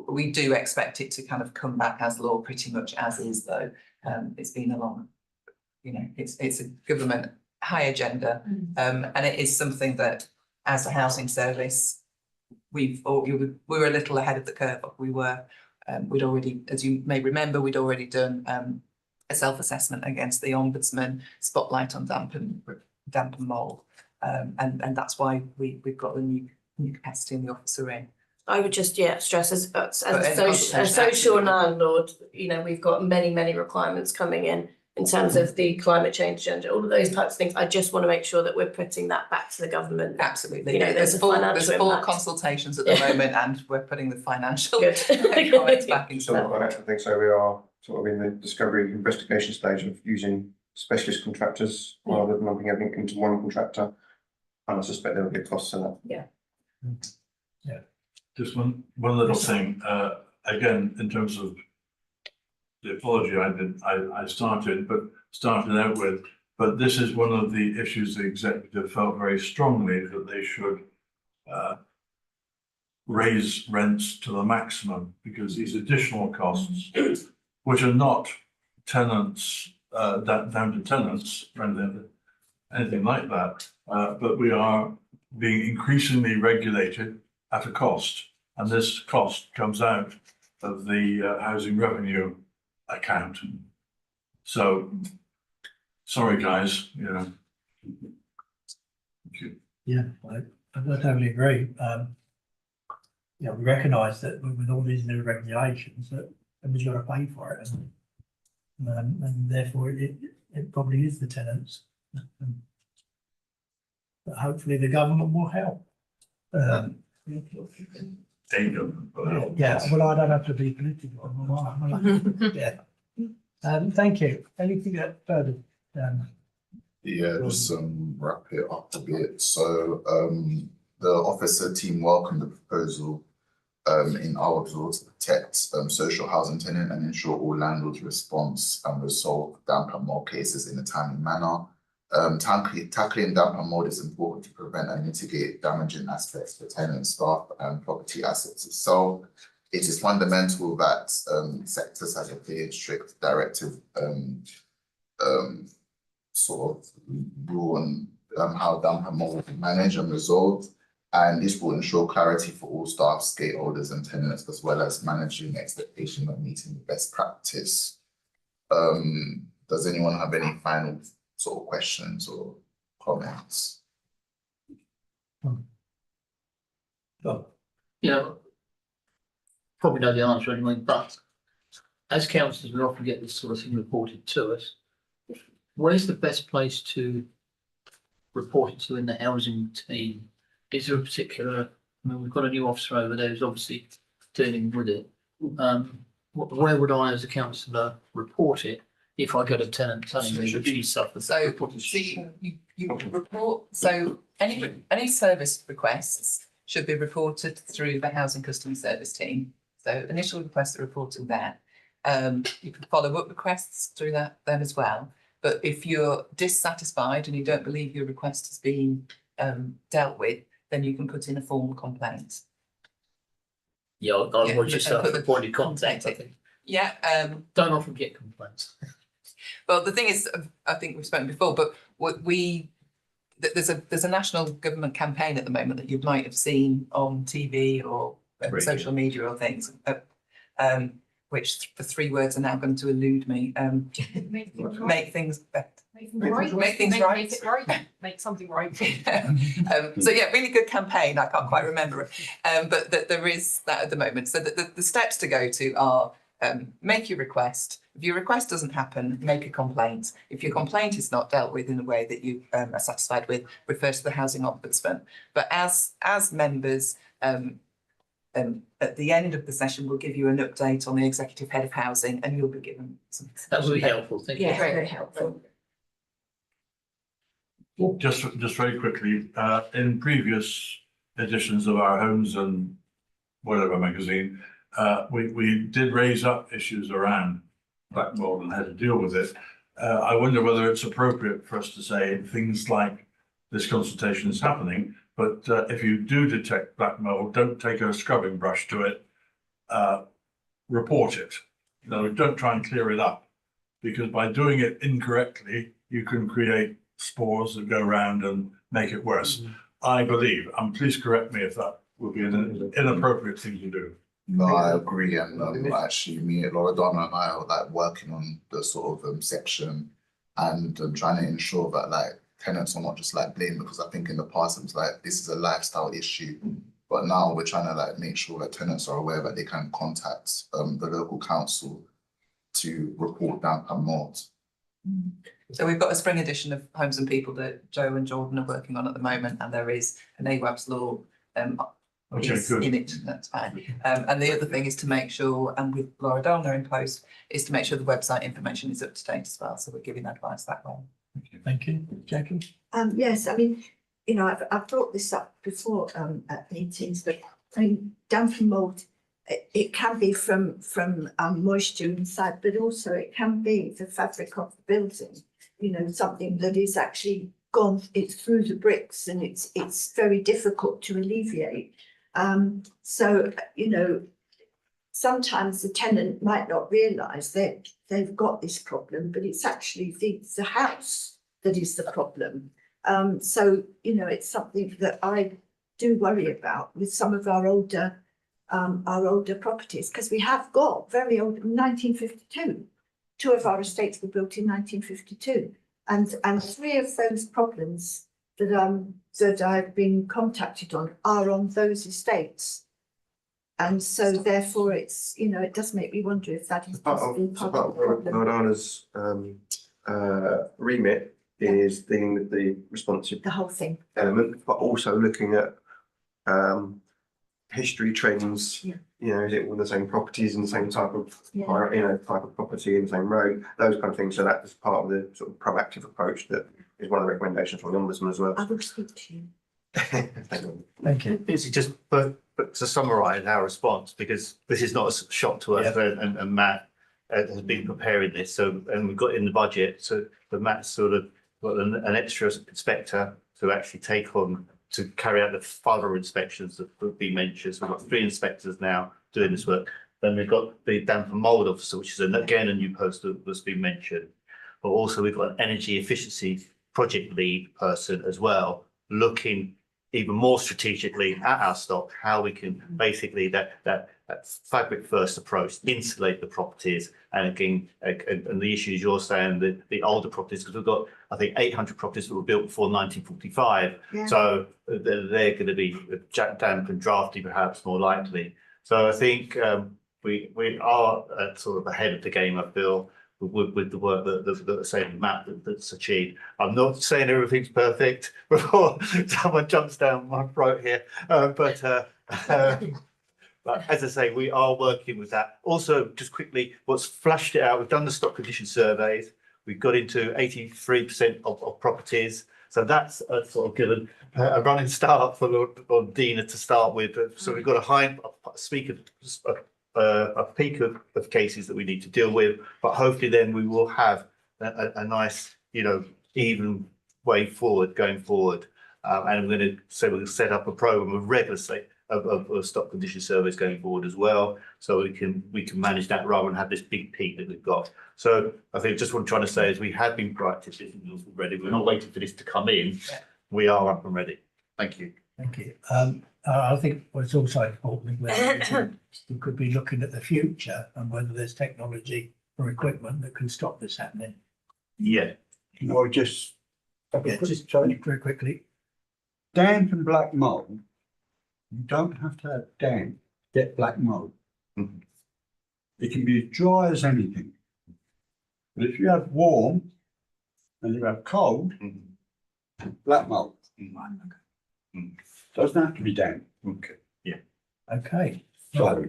We do expect it to kind of come back as law pretty much as is though. It's been a long, it's a government high agenda. And it is something that as a housing service, we were a little ahead of the curve. We were, we'd already, as you may remember, we'd already done a self-assessment against the Ombudsman, spotlight on damp and mould. And that's why we've got the new capacity in the officer in. I would just, stress as But a any social consultation, landlord, we've got many requirements coming in terms of the climate change agenda, all of those types of things. I just want to make sure that we're putting that back to the government. Absolutely. There's There's a four financial impact. consultations at the moment and we're putting the financial Good. comments back into So that. I actually think so. We are sort of in the discovery investigation stage of using specialist contractors rather than lumping everything into one contractor. And I suspect there will be a cost to that. Just one little thing, again, in terms of the apology I started out with, but this is one of the issues the executive felt very strongly that they should raise rents to the maximum because these additional costs, which are not tenants, down to tenants, or anything like that, but we are being increasingly regulated at a cost, and this cost comes out of the housing revenue account. So, sorry, guys, Thank you. Yeah, I totally agree. We recognise that with all these new regulations that we've got to pay for it, and therefore it probably is the tenants. But hopefully the government will help. Yeah, well, I don't have to be political. Yeah. Thank you. Anything further? Yeah, just wrap it up a bit. So the officer team welcomed the proposal in our view to protect social housing tenant and ensure all landlords response and resolve damp and mold cases in a timely manner. Tackling damp and mold is important to prevent and mitigate damaging aspects for tenants, staff and property assets itself. It is fundamental that sectors have a clear, strict directive sort of rule on how damp and mold will be managed and resolved. And this will ensure clarity for all staff, stakeholders and tenants, as well as managing expectation of meeting the best practice. Does anyone have any final sort of questions or comments? Probably know the answer anyway, but as councillors, we often get this sort of thing reported to us. Where's the best place to report it to in the housing team? Is there a particular, we've got a new officer over there who's obviously dealing with it. Where would I, as a councillor, report it if I get a tenant telling me that she suffers? So you report, so any service requests should be reported through the housing customer service team. So initial requests are reported there. You can follow up requests through them as well. But if you're dissatisfied and you don't believe your request has been dealt with, then you can put in a formal complaint. Yeah, I was just a point of contact, I think. Yeah. Don't often get complaints. Well, the thing is, I think we've spoken before, but there's a national government campaign at the moment that you might have seen on TV or social media or things, which the three words are now going to elude me. Make things better. Make things right. Make things right. Make it right. Make something right. So yeah, really good campaign. I can't quite remember it, but there is that at the moment. So the steps to go to are make your request, If your request doesn't happen, make a complaint. If your complaint is not dealt with in a way that you are satisfied with, refer to the Housing Ombudsman. But as members, at the end of the session, we'll give you an update on the Executive Head of Housing, and you'll be given some. That would be helpful, thank you. Yeah, very helpful. Just very quickly, in previous editions of our Homes and whatever magazine, we did raise up issues around black mold and how to deal with it. I wonder whether it's appropriate for us to say things like this consultation is happening, but if you do detect black mold, don't take a scrubbing brush to it, report it. No, don't try and clear it up, because by doing it incorrectly, you can create spores that go around and make it worse. I believe, and please correct me if that would be an inappropriate thing to do. No, I agree, and actually, me, Laura Donna, and I are like working on the sort of section and trying to ensure that like tenants are not just like blamed, because I think in the past it was like this is a lifestyle issue, but now we're trying to like make sure that tenants are aware that they can contact the local council to report damp and mold. So we've got a spring edition of Homes and People that Joe and Jordan are working on at the moment, and there is an AWAB's law piece in it, that's fine. And the other thing is to make sure, and with Laura Donna in post, is to make sure the website information is up to date as well, so we're giving advice that way. Thank you, Jackie. Yes, I mean, you know, I've brought this up before at meetings, but I mean, damp and mold, it can be from moisture inside, but also it can be the fabric of the building. You know, something that is actually gone, it's through the bricks, and it's very difficult to alleviate. So, you know, sometimes the tenant might not realise that they've got this problem, but it's actually the house that is the problem. So, you know, it's something that I do worry about with some of our older properties, because we have got very old, 1952. Two of our estates were built in 1952, and three of those problems that I've been contacted on are on those estates. And so therefore it's, you know, it does make me wonder if that is possibly part of the problem. Lordana's remit is dealing with the responsive The whole thing. element, but also looking at history trends. Yeah. You know, is it all the same properties in the same type of Yeah. type of property in the same road, those kind of things. So that is part of the sort of proactive approach that is one of the recommendations from the Ombudsman as well. I will speak to you. Thank you. It's just, but to summarise our response, because this is not a shock to us, and Matt has been preparing this, so, and we've got in the budget, so Matt's sort of got an extra inspector to actually take on to carry out the further inspections that would be mentioned. So we've got 3 inspectors now doing this work. Then we've got the damp and mould officer, which is again a new post that's been mentioned. But also we've got an energy efficiency project lead person as well, looking even more strategically at our stock, how we can basically that fabric first approach, insulate the properties, and again, and the issues you're saying, the older properties, because we've got, I think, 800 properties that were built before 1945. Yeah. So they're going to be damp and drafty, perhaps more likely. So I think we are sort of ahead of the game, I feel, with the work that saying Matt that's achieved. I'm not saying everything's perfect before someone jumps down my throat here, but as I say, we are working with that. Also, just quickly, what's flashed it out, we've done the stock condition surveys. We've got into 83% of properties. So that's sort of given a running start for Dina to start with. So we've got a peak of cases that we need to deal with, but hopefully then we will have a nice, you know, even way forward going forward. And I'm going to say we'll set up a program of regular of stock condition surveys going forward as well, so we can manage that rather than have this big peak that we've got. So I think just what I'm trying to say is we have been proactive already. We're not waiting for this to come in. We are up and ready. Thank you. Thank you. I think what's also important whether we could be looking at the future and whether there's technology or equipment that can stop this happening. Yeah. Or just Sorry, very quickly. Damp and black mold, you don't have to have damp to get black mold. It can be as dry as anything. But if you have warm and you have cold, black mold. Doesn't have to be damp. Okay, yeah. Okay. So,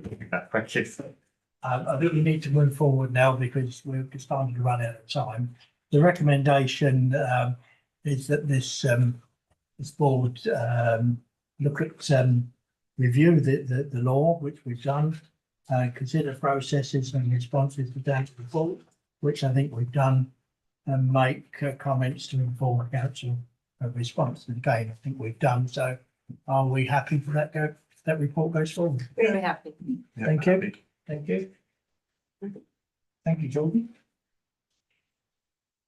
Thank you. I think we need to move forward now because we're starting to run out of time. The recommendation is that this board look at review the law, which we've done, consider processes and responses to that report, which I think we've done, and make comments to inform council of response. And again, I think we've done. So are we happy for that report goes forward? Really happy. Thank you. Thank you. Thank you, Jordan.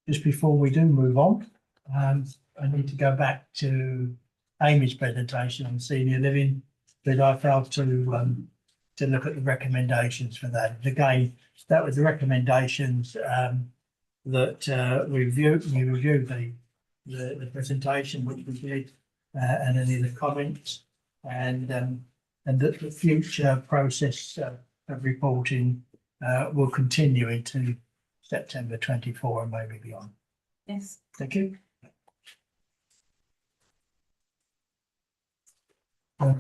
Just before we do move on, I need to go back to Amy's presentation on senior living, but I failed to look at the recommendations for that. And again, that was the recommendations that we reviewed the presentation which we did, and any of the comments, and that the future process of reporting will continue into September 24 and maybe beyond. Yes. Thank you.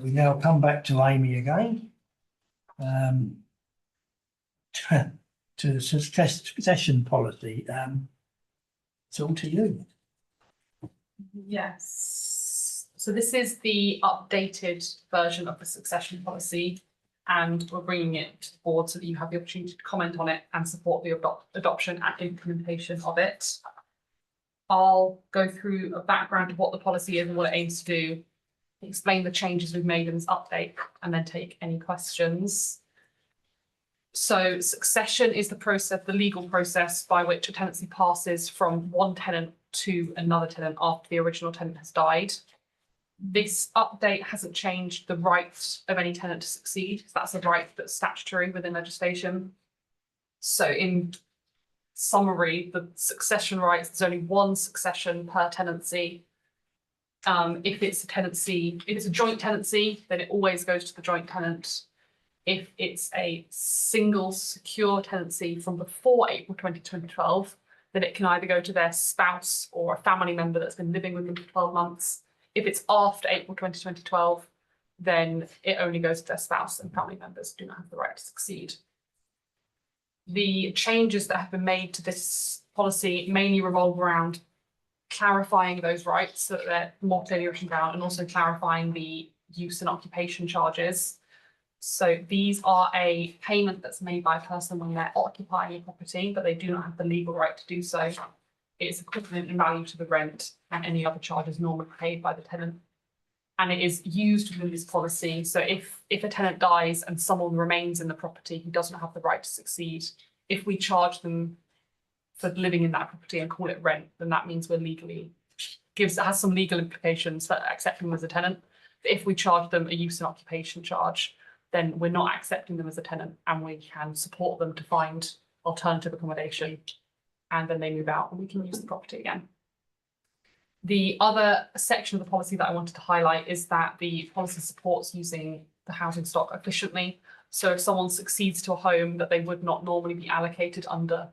We now come back to Amy again. To the succession policy. It's all to you. Yes. So this is the updated version of the succession policy, and we're bringing it to the board so that you have the opportunity to comment on it and support the adoption and implementation of it. I'll go through a background of what the policy is and what it aims to do, explain the changes we've made in this update, and then take any questions. So succession is the legal process by which a tenancy passes from one tenant to another tenant after the original tenant has died. This update hasn't changed the right of any tenant to succeed. That's a right that's statutory within legislation. So in summary, the succession rights, there's only one succession per tenancy. If it's a joint tenancy, then it always goes to the joint tenant. If it's a single secure tenancy from before April 2012, then it can either go to their spouse or a family member that's been living with them for 12 months. If it's after April 2012, then it only goes to their spouse, and family members do not have the right to succeed. The changes that have been made to this policy mainly revolve around clarifying those rights so that they're more clearly written down, and also clarifying the use and occupation charges. So these are a payment that's made by a person when they're occupying a property, but they do not have the legal right to do so. It's equivalent in value to the rent and any other charges normally paid by the tenant. And it is used within this policy. So if a tenant dies and someone remains in the property who doesn't have the right to succeed, if we charge them for living in that property and call it rent, then that means has some legal implications for accepting them as a tenant. But if we charge them a use and occupation charge, then we're not accepting them as a tenant, and we can support them to find alternative accommodation, and then they move out and we can use the property again. The other section of the policy that I wanted to highlight is that the policy supports using the housing stock efficiently. So if someone succeeds to a home that they would not normally be allocated under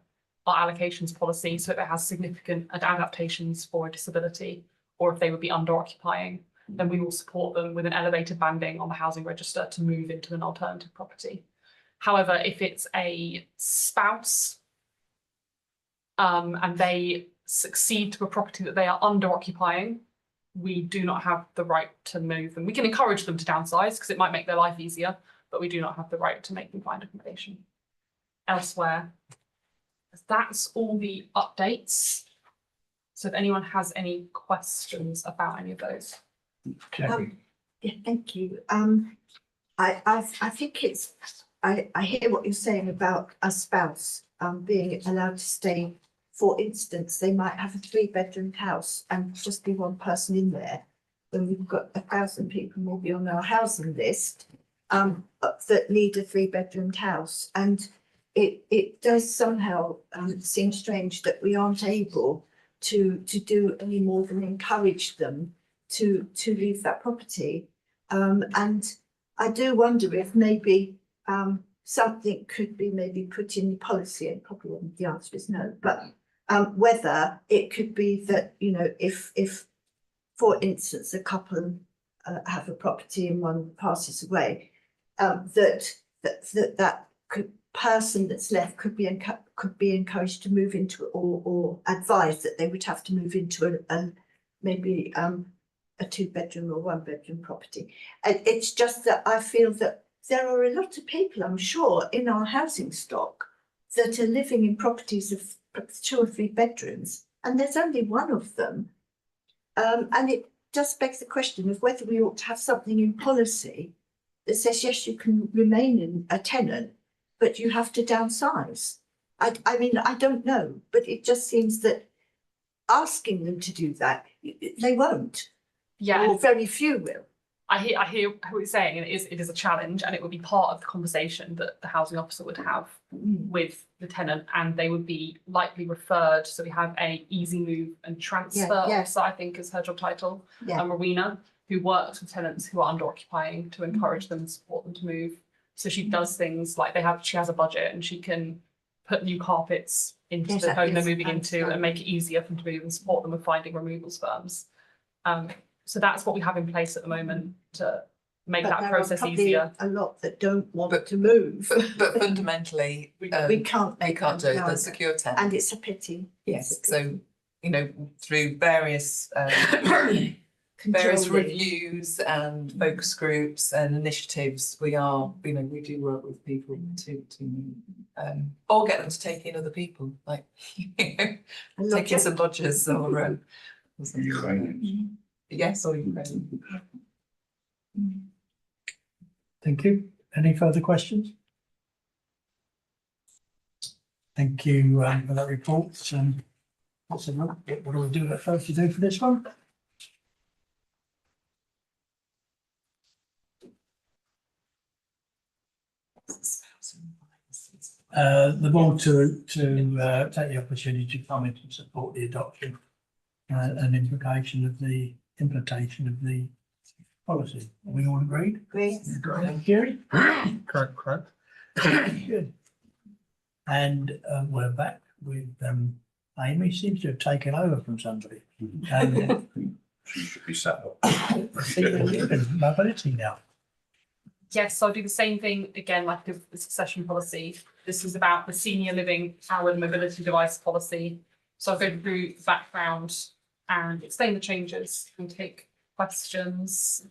our allocations policy, so if it has significant adaptations for a disability, or if they would be under occupying, then we will support them with an elevated banding on the housing register to move into an alternative property. However, if it's a spouse and they succeed to a property that they are under occupying, we do not have the right to move them. We can encourage them to downsize because it might make their life easier, but we do not have the right to make them find accommodation elsewhere. That's all the updates. So if anyone has any questions about any of those. Yeah, thank you. I think I hear what you're saying about a spouse being allowed to stay. For instance, they might have a 3-bedroom house and just be one person in there. When we've got 1,000 people maybe on our housing list that need a 3-bedroom house, and it does somehow seem strange that we aren't able to do any more than encourage them to leave that property. And I do wonder if maybe something could be maybe put in the policy, and probably the answer is no, but whether it could be that, you know, if for instance, a couple have a property and one passes away, that person that's left could be encouraged to move into, or advised that they would have to move into maybe a 2-bedroom or 1-bedroom property. And it's just that I feel that there are a lot of people, I'm sure, in our housing stock that are living in properties of 2 or 3 bedrooms, and there's only one of them. And it just begs the question of whether we ought to have something in policy that says, yes, you can remain in a tenant, but you have to downsize. I mean, I don't know, but it just seems that asking them to do that, they won't. Yeah. Or very few will. I hear what you're saying, and it is a challenge, and it would be part of the conversation that the housing officer would have with the tenant, and they would be likely referred. So we have a easy move and transfer officer, I think is her job title, Marina, who works with tenants who are under occupying to encourage them and support them to move. So she does things like she has a budget, and she can put new carpets into the home they're moving into and make it easier for them to move and support them with finding removals firms. So that's what we have in place at the moment to make that process easier. A lot that don't want to move. But fundamentally, we can't do it. The secure tenant. And it's a pity. Yes, so, you know, through various reviews and focus groups and initiatives, we do work with people to or get them to take in other people, like take in some lodgers or something. Yes, or Ukraine. Thank you. Any further questions? Thank you for that report. What do we do first to do for this one? The board to take the opportunity to comment and support the adoption and implementation of the policy. Are we all agreed? Agreed. Thank you. Correct. Good. And we're back with Amy. Seems to have taken over from somebody. She should be set up. Mobility now. Yes, so I'll do the same thing again, like the succession policy. This is about the senior living powered mobility device policy. So I'll go through the background and explain the changes and take questions.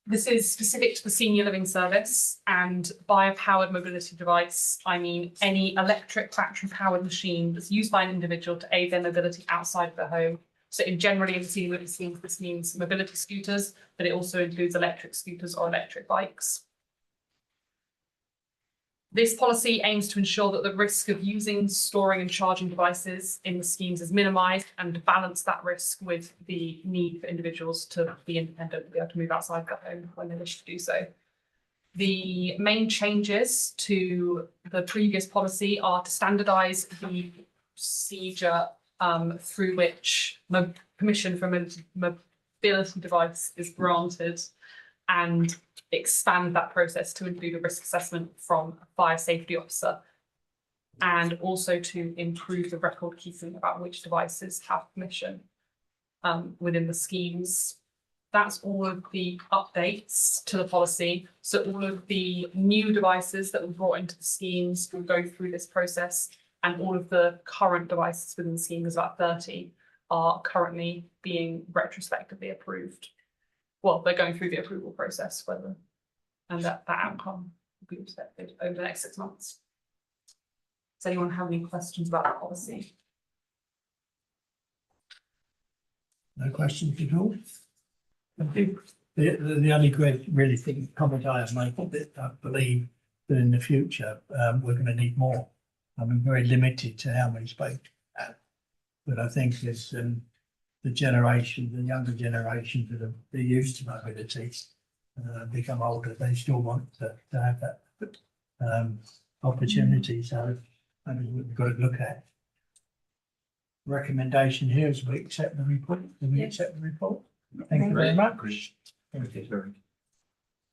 This is specific to the senior living service, and by a powered mobility device, I mean any electric battery powered machine that's used by an individual to aid their mobility outside of their home. So generally in the senior living schemes, this means mobility scooters, but it also includes electric scooters or electric bikes. This policy aims to ensure that the risk of using, storing and charging devices in the schemes is minimised, and to balance that risk with the need for individuals to be independent, be able to move outside their home when they wish to do so. The main changes to the previous policy are to standardise the procedure through which permission for a mobility device is granted, and expand that process to include a risk assessment from a fire safety officer, and also to improve the record keeping about which devices have permission within the schemes. That's all of the updates to the policy. So all of the new devices that were brought into the schemes will go through this process, and all of the current devices within the scheme, there's about 30, are currently being retrospectively approved. Well, they're going through the approval process, and that outcome will be expected over the next 6 months. Does anyone have any questions about the policy? No questions at all? I think the only comment I have made, that I believe that in the future we're going to need more. I mean, very limited to how many spaces we have. But I think as the younger generations that are used to mobility become older, they still want to have that opportunity. So I mean, we've got to look at. Recommendation here is we accept the report. Do we accept the report? Thank you very much. Thank you.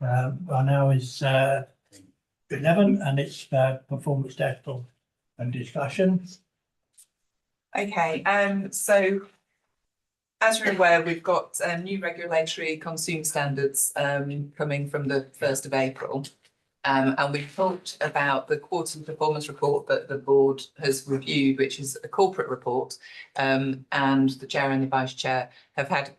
Now is 11, and it's performance dashboard and discussion. Okay, so as you're aware, we've got new regulatory consumer standards coming from the 1st of April. And we've talked about the quarterly performance report that the board has reviewed, which is a corporate report. And the chair and the vice chair have had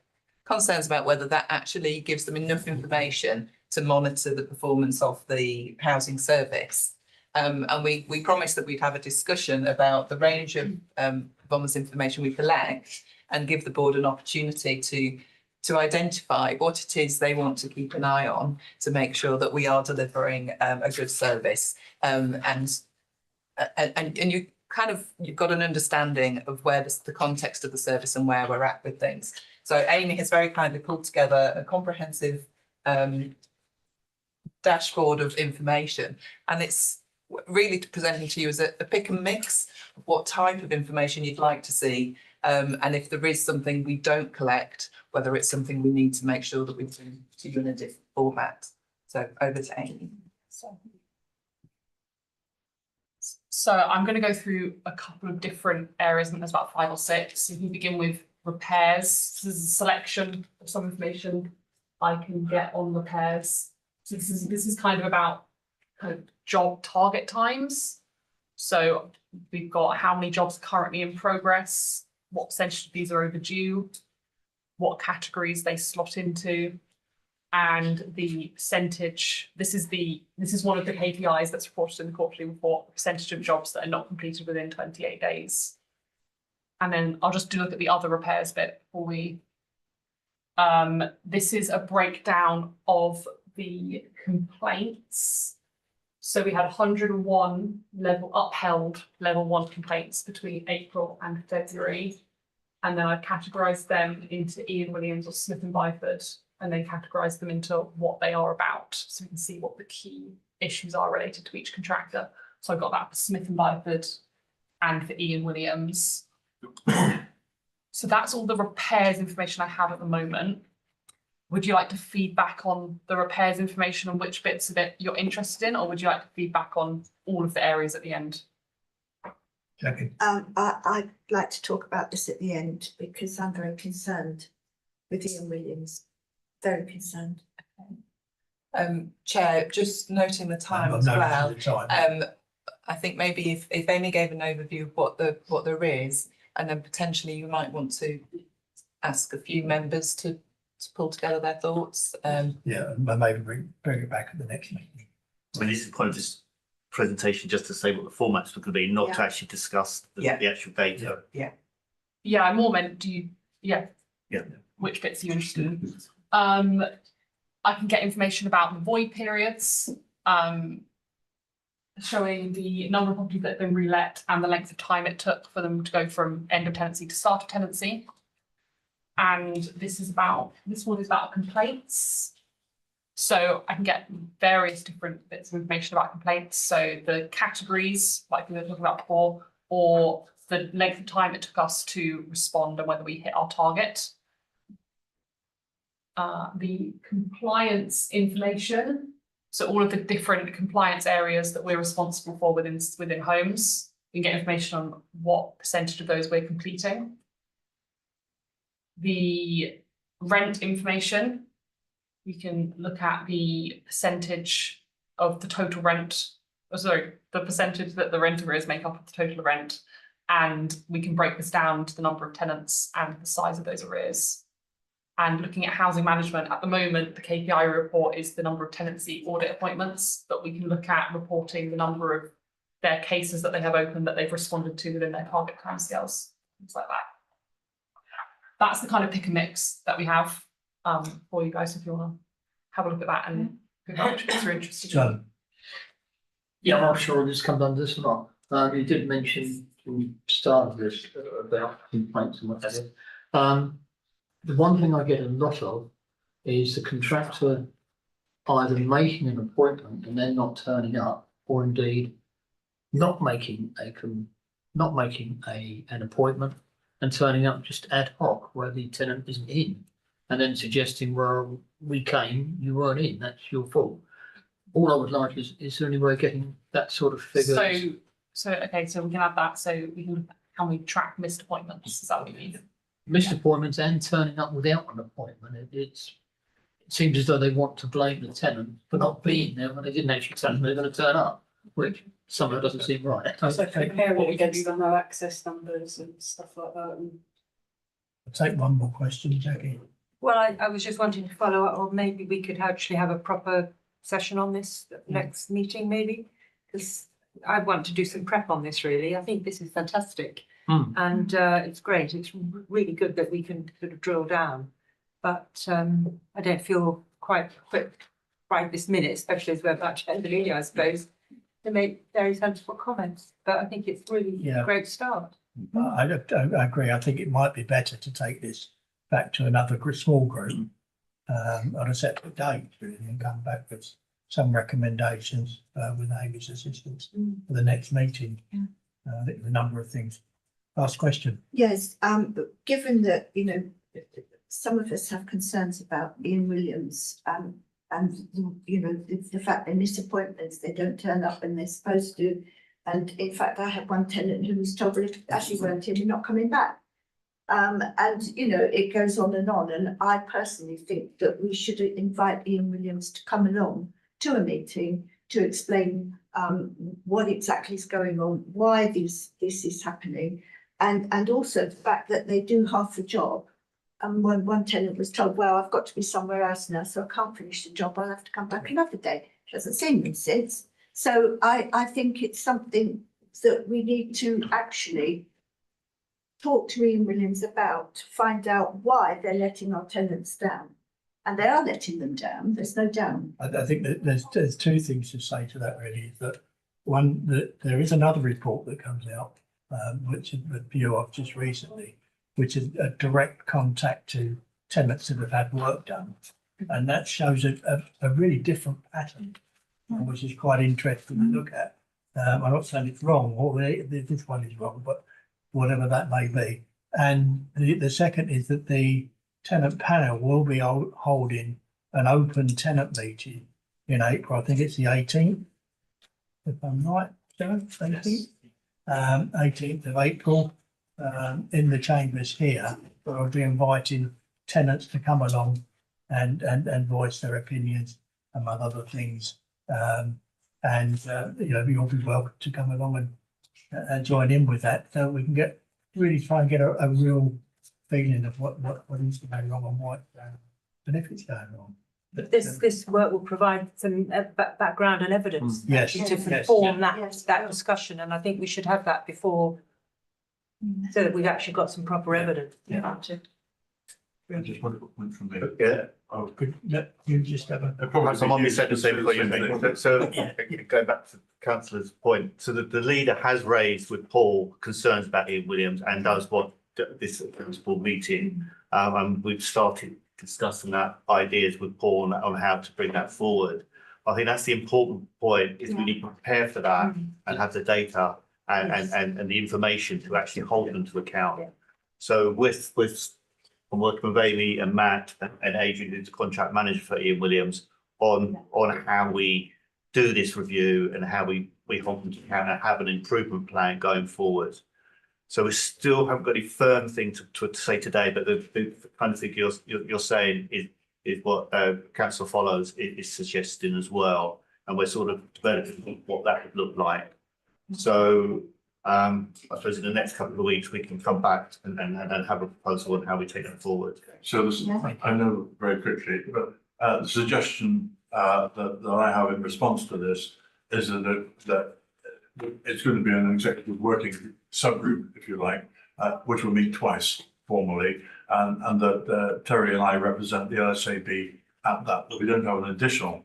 concerns about whether that actually gives them enough information to monitor the performance of the housing service. And we promised that we'd have a discussion about the range of performance information we collect and give the board an opportunity to identify what it is they want to keep an eye on to make sure that we are delivering a good service. And you you've got an understanding of where the context of the service and where we're at with things. So Amy has very kindly pulled together a comprehensive dashboard of information, and it's really presenting to you as a pick and mix of what type of information you'd like to see, and if there is something we don't collect, whether it's something we need to make sure that we bring to you in a different format. So over to Amy. So I'm going to go through a couple of different areas, and there's about 5 or 6. If you begin with repairs, this is a selection of some information I can get on repairs. So this is kind of about job target times. So we've got how many jobs are currently in progress, what percentage of these are overdue, what categories they slot into, and the percentage. This is one of the KPIs that's reported in the quarterly report, the percentage of jobs that are not completed within 28 days. And then I'll just look at the other repairs bit before we. This is a breakdown of the complaints. So we had 101 upheld level 1 complaints between April and February. And then I categorised them into Ian Williams or Smith and Byford, and then categorised them into what they are about. So we can see what the key issues are related to each contractor. So I've got that for Smith and Byford and for Ian Williams. So that's all the repairs information I have at the moment. Would you like to feedback on the repairs information and which bits of it you're interested in, or would you like to feedback on all of the areas at the end? I'd like to talk about this at the end because I'm very concerned with Ian Williams. Very concerned. Chair, just noting the time as well. I think maybe if Amy gave an overview of what there is, and then potentially you might want to ask a few members to pull together their thoughts. Yeah, and maybe bring it back at the next meeting. I mean, this is point of this presentation just to say what the format's going to be, not to actually discuss the actual data. Yeah, I more meant which bits are you interested in? I can get information about the void periods, showing the number of properties that have been relet and the length of time it took for them to go from end of tenancy to start of tenancy. And this one is about complaints. So I can get various different bits of information about complaints. So the categories, like we were talking about before, or the length of time it took us to respond and whether we hit our target. The compliance information. So all of the different compliance areas that we're responsible for within homes. You can get information on what percentage of those we're completing. The rent information, we can look at the percentage of the total rent, the percentage that the rent arrears make up of the total rent, and we can break this down to the number of tenants and the size of those arrears. And looking at housing management, at the moment, the KPI report is the number of tenancy audit appointments, but we can look at reporting the number of their cases that they have open that they've responded to within their target timescales, things like that. That's the kind of pick and mix that we have for you guys if you want to have a look at that and pick up which bits you're interested in. Yeah, I'm not sure this comes under this or not. You did mention when you started this about complaints and what have you. The one thing I get a lot of is the contractor either making an appointment and then not turning up, or indeed not making an appointment and turning up just ad hoc where the tenant isn't in, and then suggesting, well, we came, you weren't in, that's your fault. all I would like is there any way of getting that sort of figure? Okay, so we can add that, so can we track missed appointments? Is that what you mean? Missed appointments and turning up without an appointment. It seems as though they want to blame the tenant for not being there when they didn't actually tell them they're going to turn up, which somehow doesn't seem right. So comparing it against the no access numbers and stuff like that. And I'll take one more question, Jackie. well, I was just wanting to follow up, or maybe we could actually have a proper session on this next meeting, maybe, because I want to do some prep on this. Really, I think this is fantastic, and it's great. It's really good that we can sort of drill down, but I don't feel quite equipped right this minute, especially as we're about to end the meeting, I suppose, to make very sensible comments. But I think it's really a great start. I agree. I think it might be better to take this back to another small group on a separate date, really, and come back with some recommendations with Amy's assistance for the next meeting. I think there's a number of things. Last question. Yes, but given that, some of us have concerns about Ian Williams, and the fact they miss appointments, they don't turn up when they're supposed to. And in fact, I had one tenant who was told, well, if Ashley weren't in, we're not coming back. And it goes on. And I personally think that we should invite Ian Williams to come along to a meeting to explain what exactly is going on, why this is happening, and also the fact that they do half the job. And when one tenant was told, well, I've got to be somewhere else now, so I can't finish the job, I'll have to come back another day. She hasn't seen them since. So I think it's something that we need to actually talk to Ian Williams about, to find out why they're letting our tenants down. And they are letting them down, there's no doubt. I think that there's two things to say to that, really. That one, that there is another report that comes out, which the Bureau of just recently, which is a direct contact to tenants that have had work done. And that shows a really different pattern, which is quite interesting to look at. I'm not saying it's wrong, or this one is wrong, but whatever that may be. And the second is that the tenant panel will be holding an open tenant meeting in April. I think it's the 18th, if I'm right, Joe, 18th? 18th of April, in the chambers here. But I'll be inviting tenants to come along and voice their opinions, among other things. You'll be welcome to come along and join in with that, so we can try and get a real feeling of what is going wrong and what benefits going on. But this work will provide some background and evidence Yes, to inform that discussion, and I think we should have that before, so that we've actually got some proper evidence. I just want to point from me. Yeah. Could you just have a... Perhaps I'm on the second same before you think. So going back to councillor's point, so the leader has raised with Paul concerns about Ian Williams and does want this principal meeting. And we've started discussing that ideas with Paul on how to bring that forward. I think that's the important point, is we need to prepare for that and have the data and the information to actually hold them to account. So I'm working with Amy and Matt and Adrian, who's the contract manager for Ian Williams, on how we do this review and how we hold them to account and have an improvement plan going forward. So we still haven't got any firm thing to say today, but the kind of thing you're saying is what council follows is suggesting as well, and we're sort of developing what that would look like. So I suppose in the next couple of weeks we can come back and have a proposal on how we take that forward. So this, I know very quickly, but the suggestion that I have in response to this is that it's going to be an executive working subgroup, if you like, which will meet twice formally, and that Terry and I represent the LSAB at that. But we don't have an additional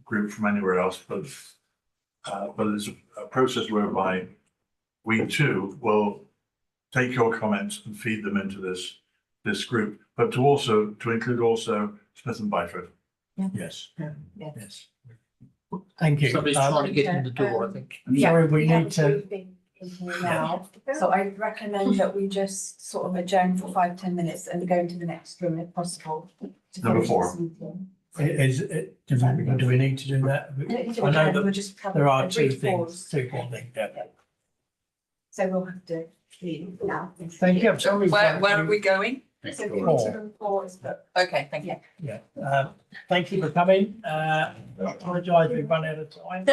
group from anywhere else, but it's a process whereby we too will take your comments and feed them into this group, but to include also Smith and Byford. Yes. Yes. Thank you. Somebody's trying to get in the door, I think. Sorry, we need to. Now, so I recommend that we just sort of adjourn for 5-10 minutes and go into the next room if possible. Number 4. Do we need to do that? I know that We'll just have there are a two brief things, pause. two things, yeah. So we'll have to leave now. Thank you. I'm sorry. Where are we going? So we need to pause, but Okay, thank you. Yeah, thank you for coming. I apologise, we've run out of time.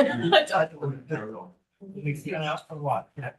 We've gone out for what? Yeah.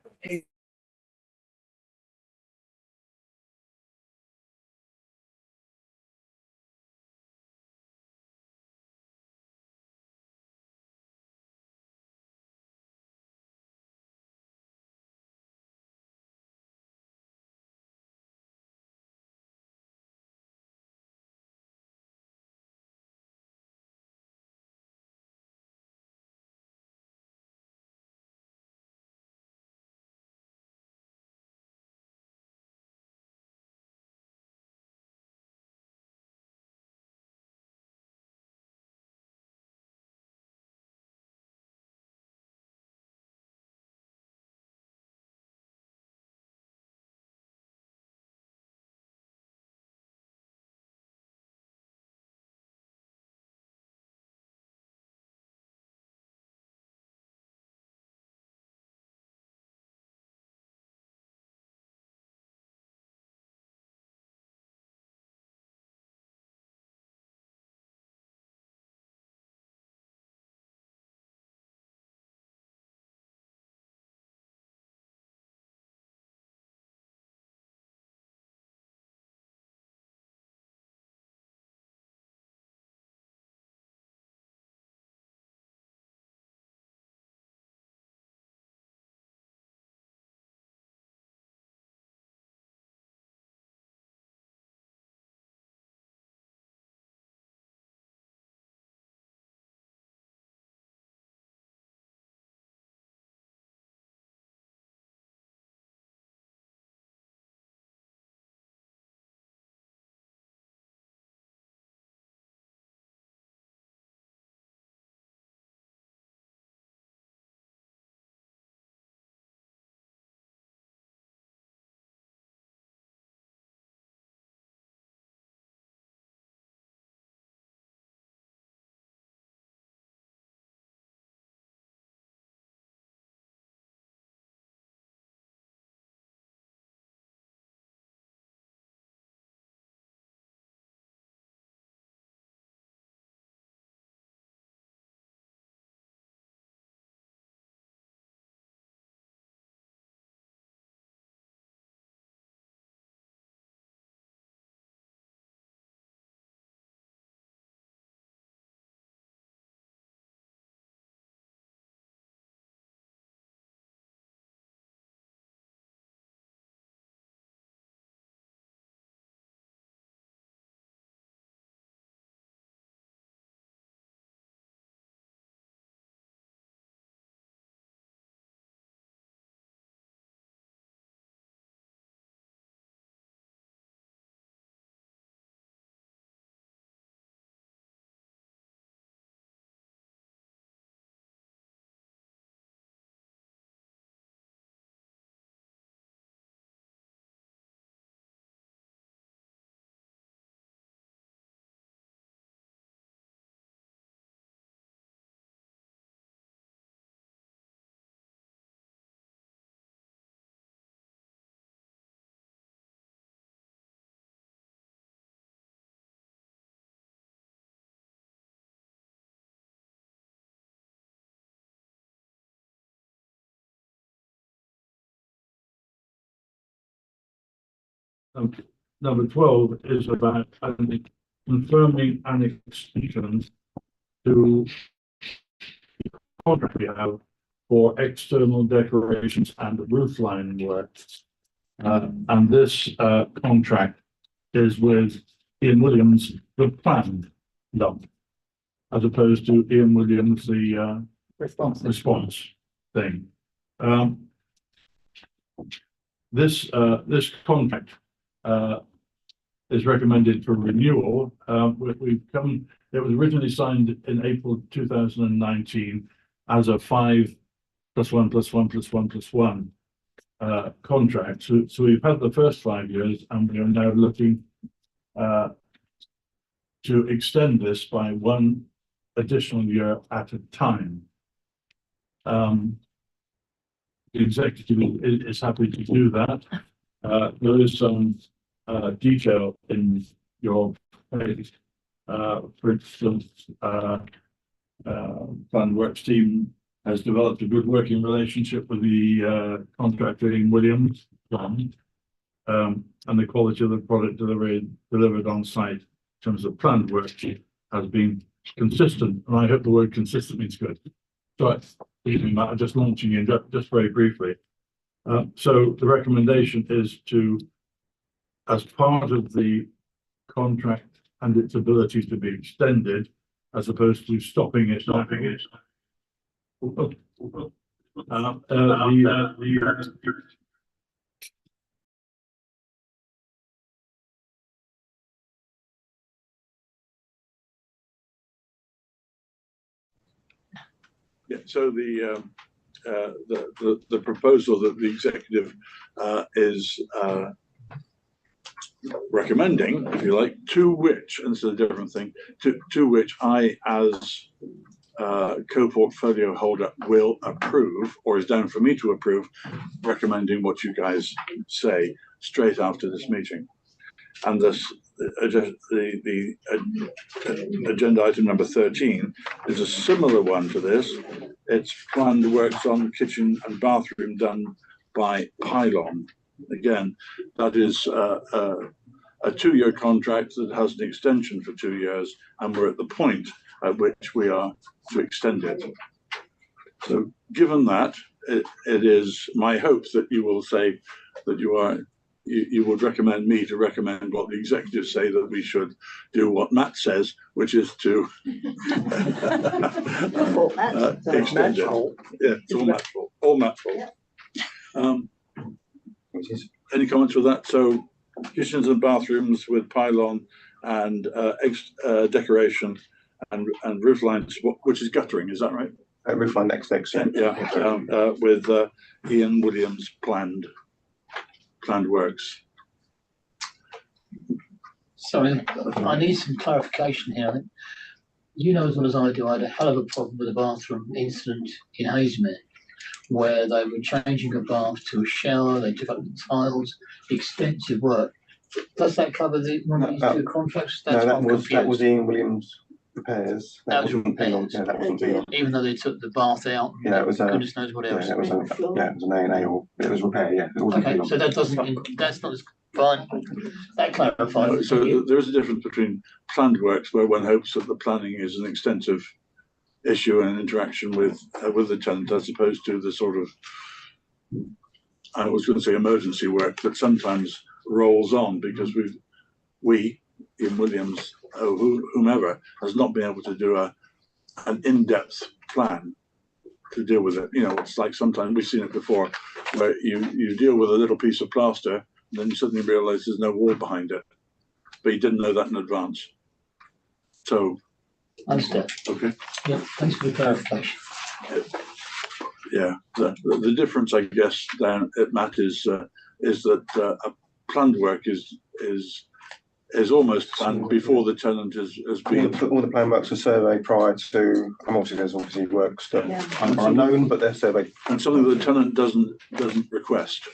Number 12 is about confirming an extension to contract we have for external decorations and roofline works. And this contract is with Ian Williams, the planned dump, as opposed to Ian Williams, the response thing. This contract is recommended for renewal. It was originally signed in April 2019 as a 5+1+1+1+1 contract. So we've had the first 5 years, and we are now looking to extend this by 1 additional year at a time. The executive is happy to do that. There is some detail in your page. For instance, Fund Works team has developed a good working relationship with the contractor in Williams, and the quality of the product delivered on site in terms of planned work has been consistent, and I hope the word consistent means good. So I'm just launching in just very briefly. So the recommendation is to, as part of the contract and its ability to be extended, as opposed to stopping it. Yeah, so the proposal that the executive is recommending, if you like, to which, and this is a different thing, to which I, as co-portfolio holder, will approve, or is down for me to approve, recommending what you guys say straight after this meeting. And this, the agenda item number 13 is a similar one to this. It's planned works on kitchen and bathroom done by Pylon. Again, that is a 2-year contract that has an extension for 2 years, and we're at the point at which we are to extend it. So given that, it is my hope that you will say that you would recommend me to recommend what the executives say, that we should do what Matt says, which is to extend it. Yeah, it's all Matt's fault. All Matt's fault. Any comments with that? So kitchens and bathrooms with Pylon and decoration and roof lines, which is guttering, is that right? Roof line next. Yeah, with Ian Williams planned works. Sorry, I need some clarification here. You know as well as I do, I had a hell of a problem with a bathroom incident in Hazemere, where they were changing a bath to a shower, they took up the tiles, extensive work. Does that cover the one of these two contracts? No, that was Ian Williams repairs. That wasn't Pylon. Yeah, that wasn't Pylon. Even though they took the bath out, yeah, it was goodness knows what else. Yeah, it was an A&A, or it was repair. Yeah, it wasn't okay, Pylon. so that doesn't. That's not as fine. That clarifies. So there is a difference between planned works, where one hopes that the planning is an extensive issue and interaction with the tenant, as opposed to the sort of, I was going to say emergency work that sometimes rolls on because we in Williams, whomever, has not been able to do an in-depth plan to deal with it. You know, it's like sometimes we've seen it before, where you deal with a little piece of plaster, and then you suddenly realise there's no wall behind it, but you didn't know that in advance. So, understood. Okay. Yeah, thanks for the clarification. Yeah, the difference, I guess, down at Matt is that a planned work is almost planned before the tenant has been. All the plan works are surveyed prior to. Obviously, there's obviously works that are unknown, but they're surveyed. And something the tenant doesn't request.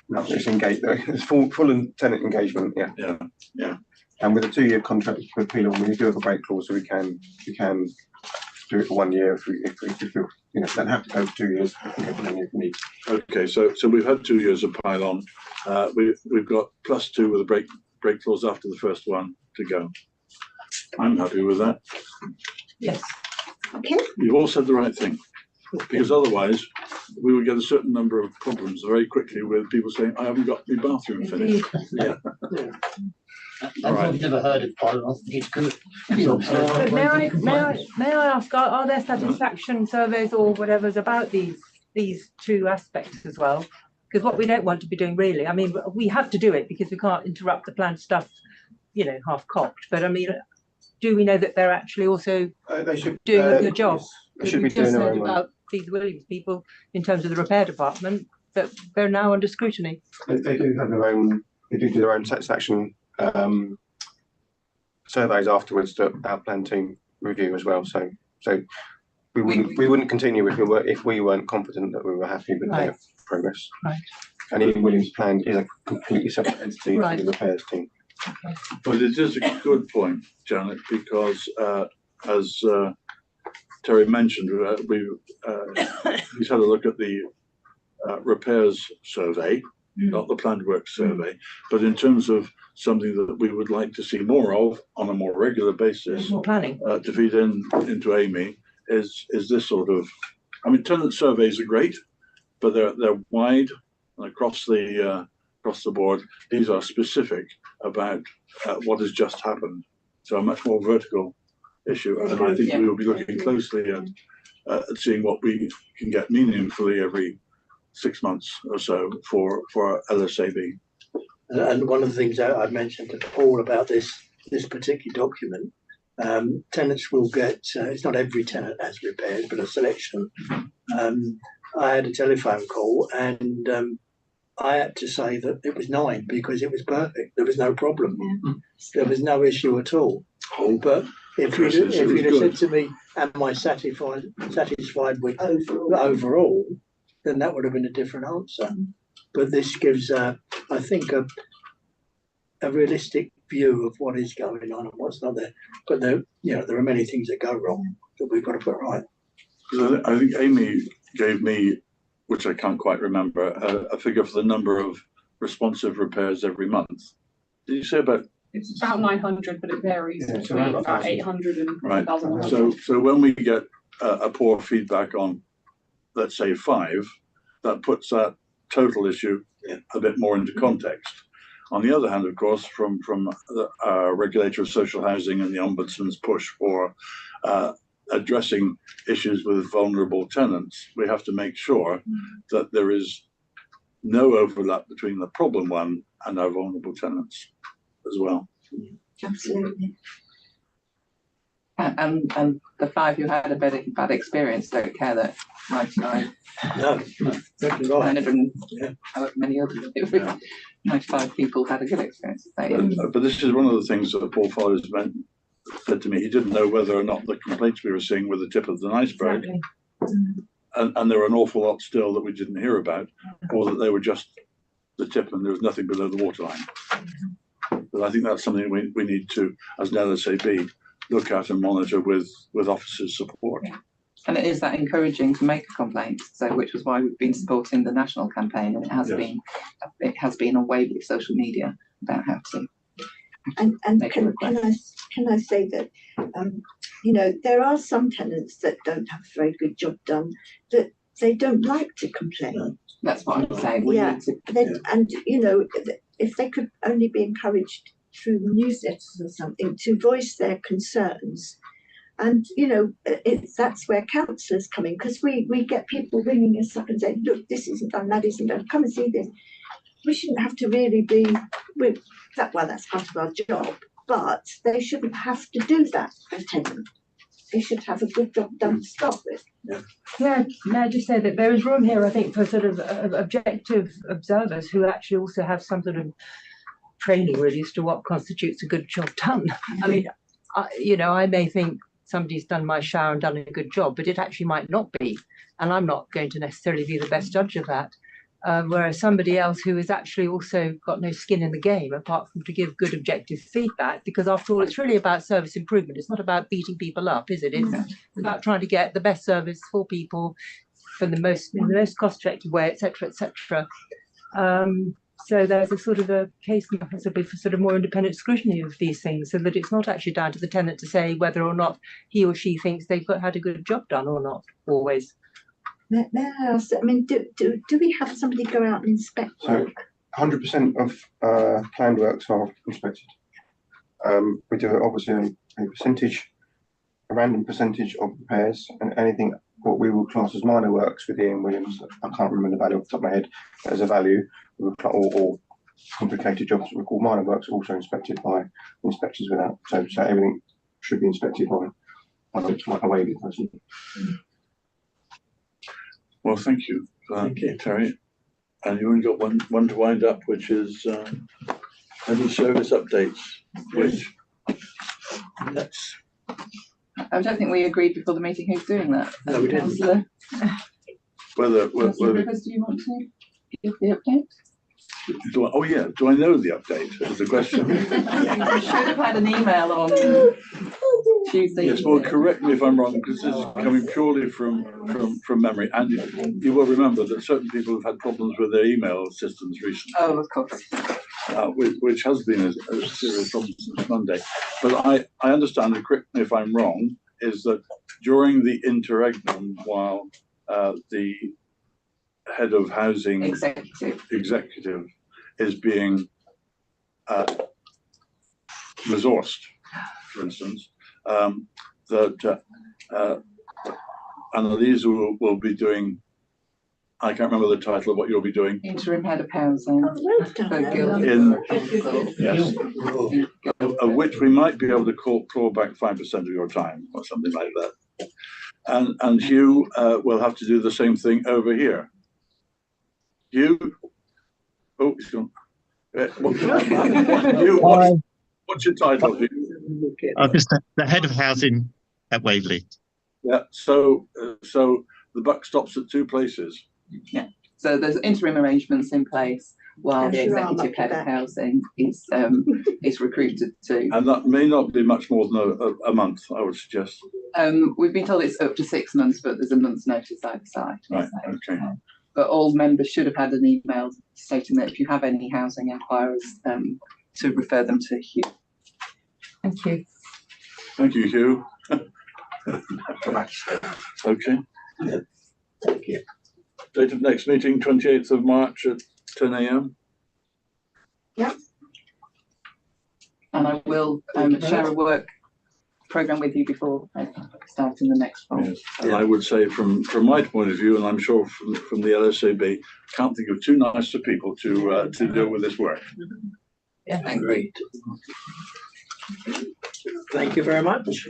No, it's engaged. It's full tenant engagement. Yeah. Yeah. Yeah. And with a 2-year contract with Pylon, we do have a break clause, so we can do it for 1 year if we feel, you know, don't have to go for 2 years. We can go for 1 year if we need. Okay, so we've had 2 years of Pylon. We've got +2 with a break clause after the first one to go. I'm happy with that. Yes. Okay. You've all said the right thing, because otherwise we would get a certain number of problems very quickly with people saying, I haven't got my bathroom finished. Yeah. I've never heard of Pylon. I think it's good. But may I ask, are there satisfaction surveys or whatever's about these two aspects as well? Because what we don't want to be doing really, I mean, we have to do it because we can't interrupt the planned stuff, you know, half cocked. But I mean, do we know that they're actually also doing a good job? They should be doing their own about these Williams people in terms of the repair department, that they're now under scrutiny. They do have their own. They do their own satisfaction surveys afterwards that our plan team review as well. So we wouldn't continue if we weren't confident that we were happy with their progress. Right. And Ian Williams' plan is a completely separate entity from the repairs team. But it is a good point, Janet, because as Terry mentioned, he's had a look at the repairs survey, not the planned work survey, but in terms of something that we would like to see more of on a more regular basis, More planning. to feed into Amy, is this sort of, I mean, tenant surveys are great, but they're wide and across the board. These are specific about what has just happened, so a much more vertical issue, and I think we will be looking closely at seeing what we can get meaningfully every 6 months or so for LSAB. And one of the things I mentioned to Paul about this particular document, tenants will get, it's not every tenant has repairs, but a selection. I had a telephone call and I had to say that it was 9 because it was perfect. There was no problem. There was no issue at all. But if you'd have said to me, am I satisfied with overall, then that would have been a different answer. But this gives, I think, a realistic view of what is going on and what's not there. But there are many things that go wrong that we've got to put right. I think Amy gave me, which I can't quite remember, a figure for the number of responsive repairs every month. Did you say about? It's about 900, but it varies between about 800 and 1,000. Right. So when we get a poor feedback on, let's say 5, that puts that total issue a bit more into context. On the other hand, of course, from the regulator of social housing and the Ombudsman's push for addressing issues with vulnerable tenants, we have to make sure that there is no overlap between the problem one and our vulnerable tenants as well. Absolutely. And the 5 who had a bad experience don't care that 99. No, exactly right. 900 and however many others, 95 people had a good experience. But this is one of the things that Paul Follows said to me. He didn't know whether or not the complaints we were seeing were the tip of the iceberg. Exactly. And there were an awful lot still that we didn't hear about, or that they were just the tip and there was nothing below the waterline. But I think that's something we need to, as an LSAB, look at and monitor with officers' support. And it is that encouraging to make a complaint. So, which was why we've been supporting the national campaign, and it has been on Waverley social media about how to. And can I say that there are some tenants that don't have a very good job done, that they don't like to complain. That's what I'm saying. And if they could only be encouraged through newsletters or something to voice their concerns. And that's where councillors come in, because we get people ringing us up and saying, look, this isn't done, that isn't done, come and see this. We shouldn't have to really be with that. Well, that's part of our job, but they shouldn't have to do that for a tenant. They should have a good job done to start with. Yeah, may I just say that there is room here, I think, for sort of objective observers who actually also have some sort of training really as to what constitutes a good job done. I mean, I may think somebody's done my shower and done a good job, but it actually might not be. And I'm not going to necessarily be the best judge of that. Whereas somebody else who has actually also got no skin in the game, apart from to give good objective feedback, because after all, it's really about service improvement. It's not about beating people up, is it? It's about trying to get the best service for people in the most cost-effective way, etc., etc. So there's a sort of a case possibly for sort of more independent scrutiny of these things, so that it's not actually down to the tenant to say whether or not he or she thinks they've had a good job done or not, always. May I ask, I mean, do we have somebody go out and inspect work? 100% of planned works are inspected. We do obviously a random percentage of repairs, and anything what we will class as minor works with Ian Williams, I can't remember the value off the top of my head, as a value, or complicated jobs we call minor works, also inspected by inspectors without. So everything should be inspected by a Waverley person. Well, thank you for that, Terry. And you only got one to wind up, which is any service updates, which That's, I don't think we agreed before the meeting who's doing that. No, we didn't. Councillor whether, Rivers, do you want to give the update? do I, oh yeah, do I know the update is the question? You should have had an email on Tuesday. Yes, well, correct me if I'm wrong, because this is coming purely from memory, and you will remember that certain people have had problems with their email systems recently. Oh, of course. Which has been a serious problem since Monday. But I understand, and correct me if I'm wrong, is that during the interregnum, while the head of housing executive is being resourced, for instance, that Annalise will be doing, I can't remember the title of what you'll be doing. Interim head of housing. Yes, of which we might be able to claw back 5% of your time or something like that. And Hugh will have to do the same thing over here. Hugh, oh, he's gone. Hugh, what's your title? I'm just the head of housing at Waverley. Yeah, so the buck stops at two places. Yeah, so there's interim arrangements in place while the executive head of housing is recruited to. And that may not be much more than a month, I would suggest. We've been told it's up to 6 months, but there's a month's notice either side. Right, okay. But all members should have had an email stating that if you have any housing inquiries, to refer them to Hugh. Thank you. Thank you, Hugh. Okay. Thank you. Date of next meeting, 28th of March at 10 a.m. Yeah. And I will share a work programme with you before I start in the next role. Yes. And I would say from my point of view, and I'm sure from the LSAB, can't think of two nicer people to deal with this work. Yeah, great. Thank you very much.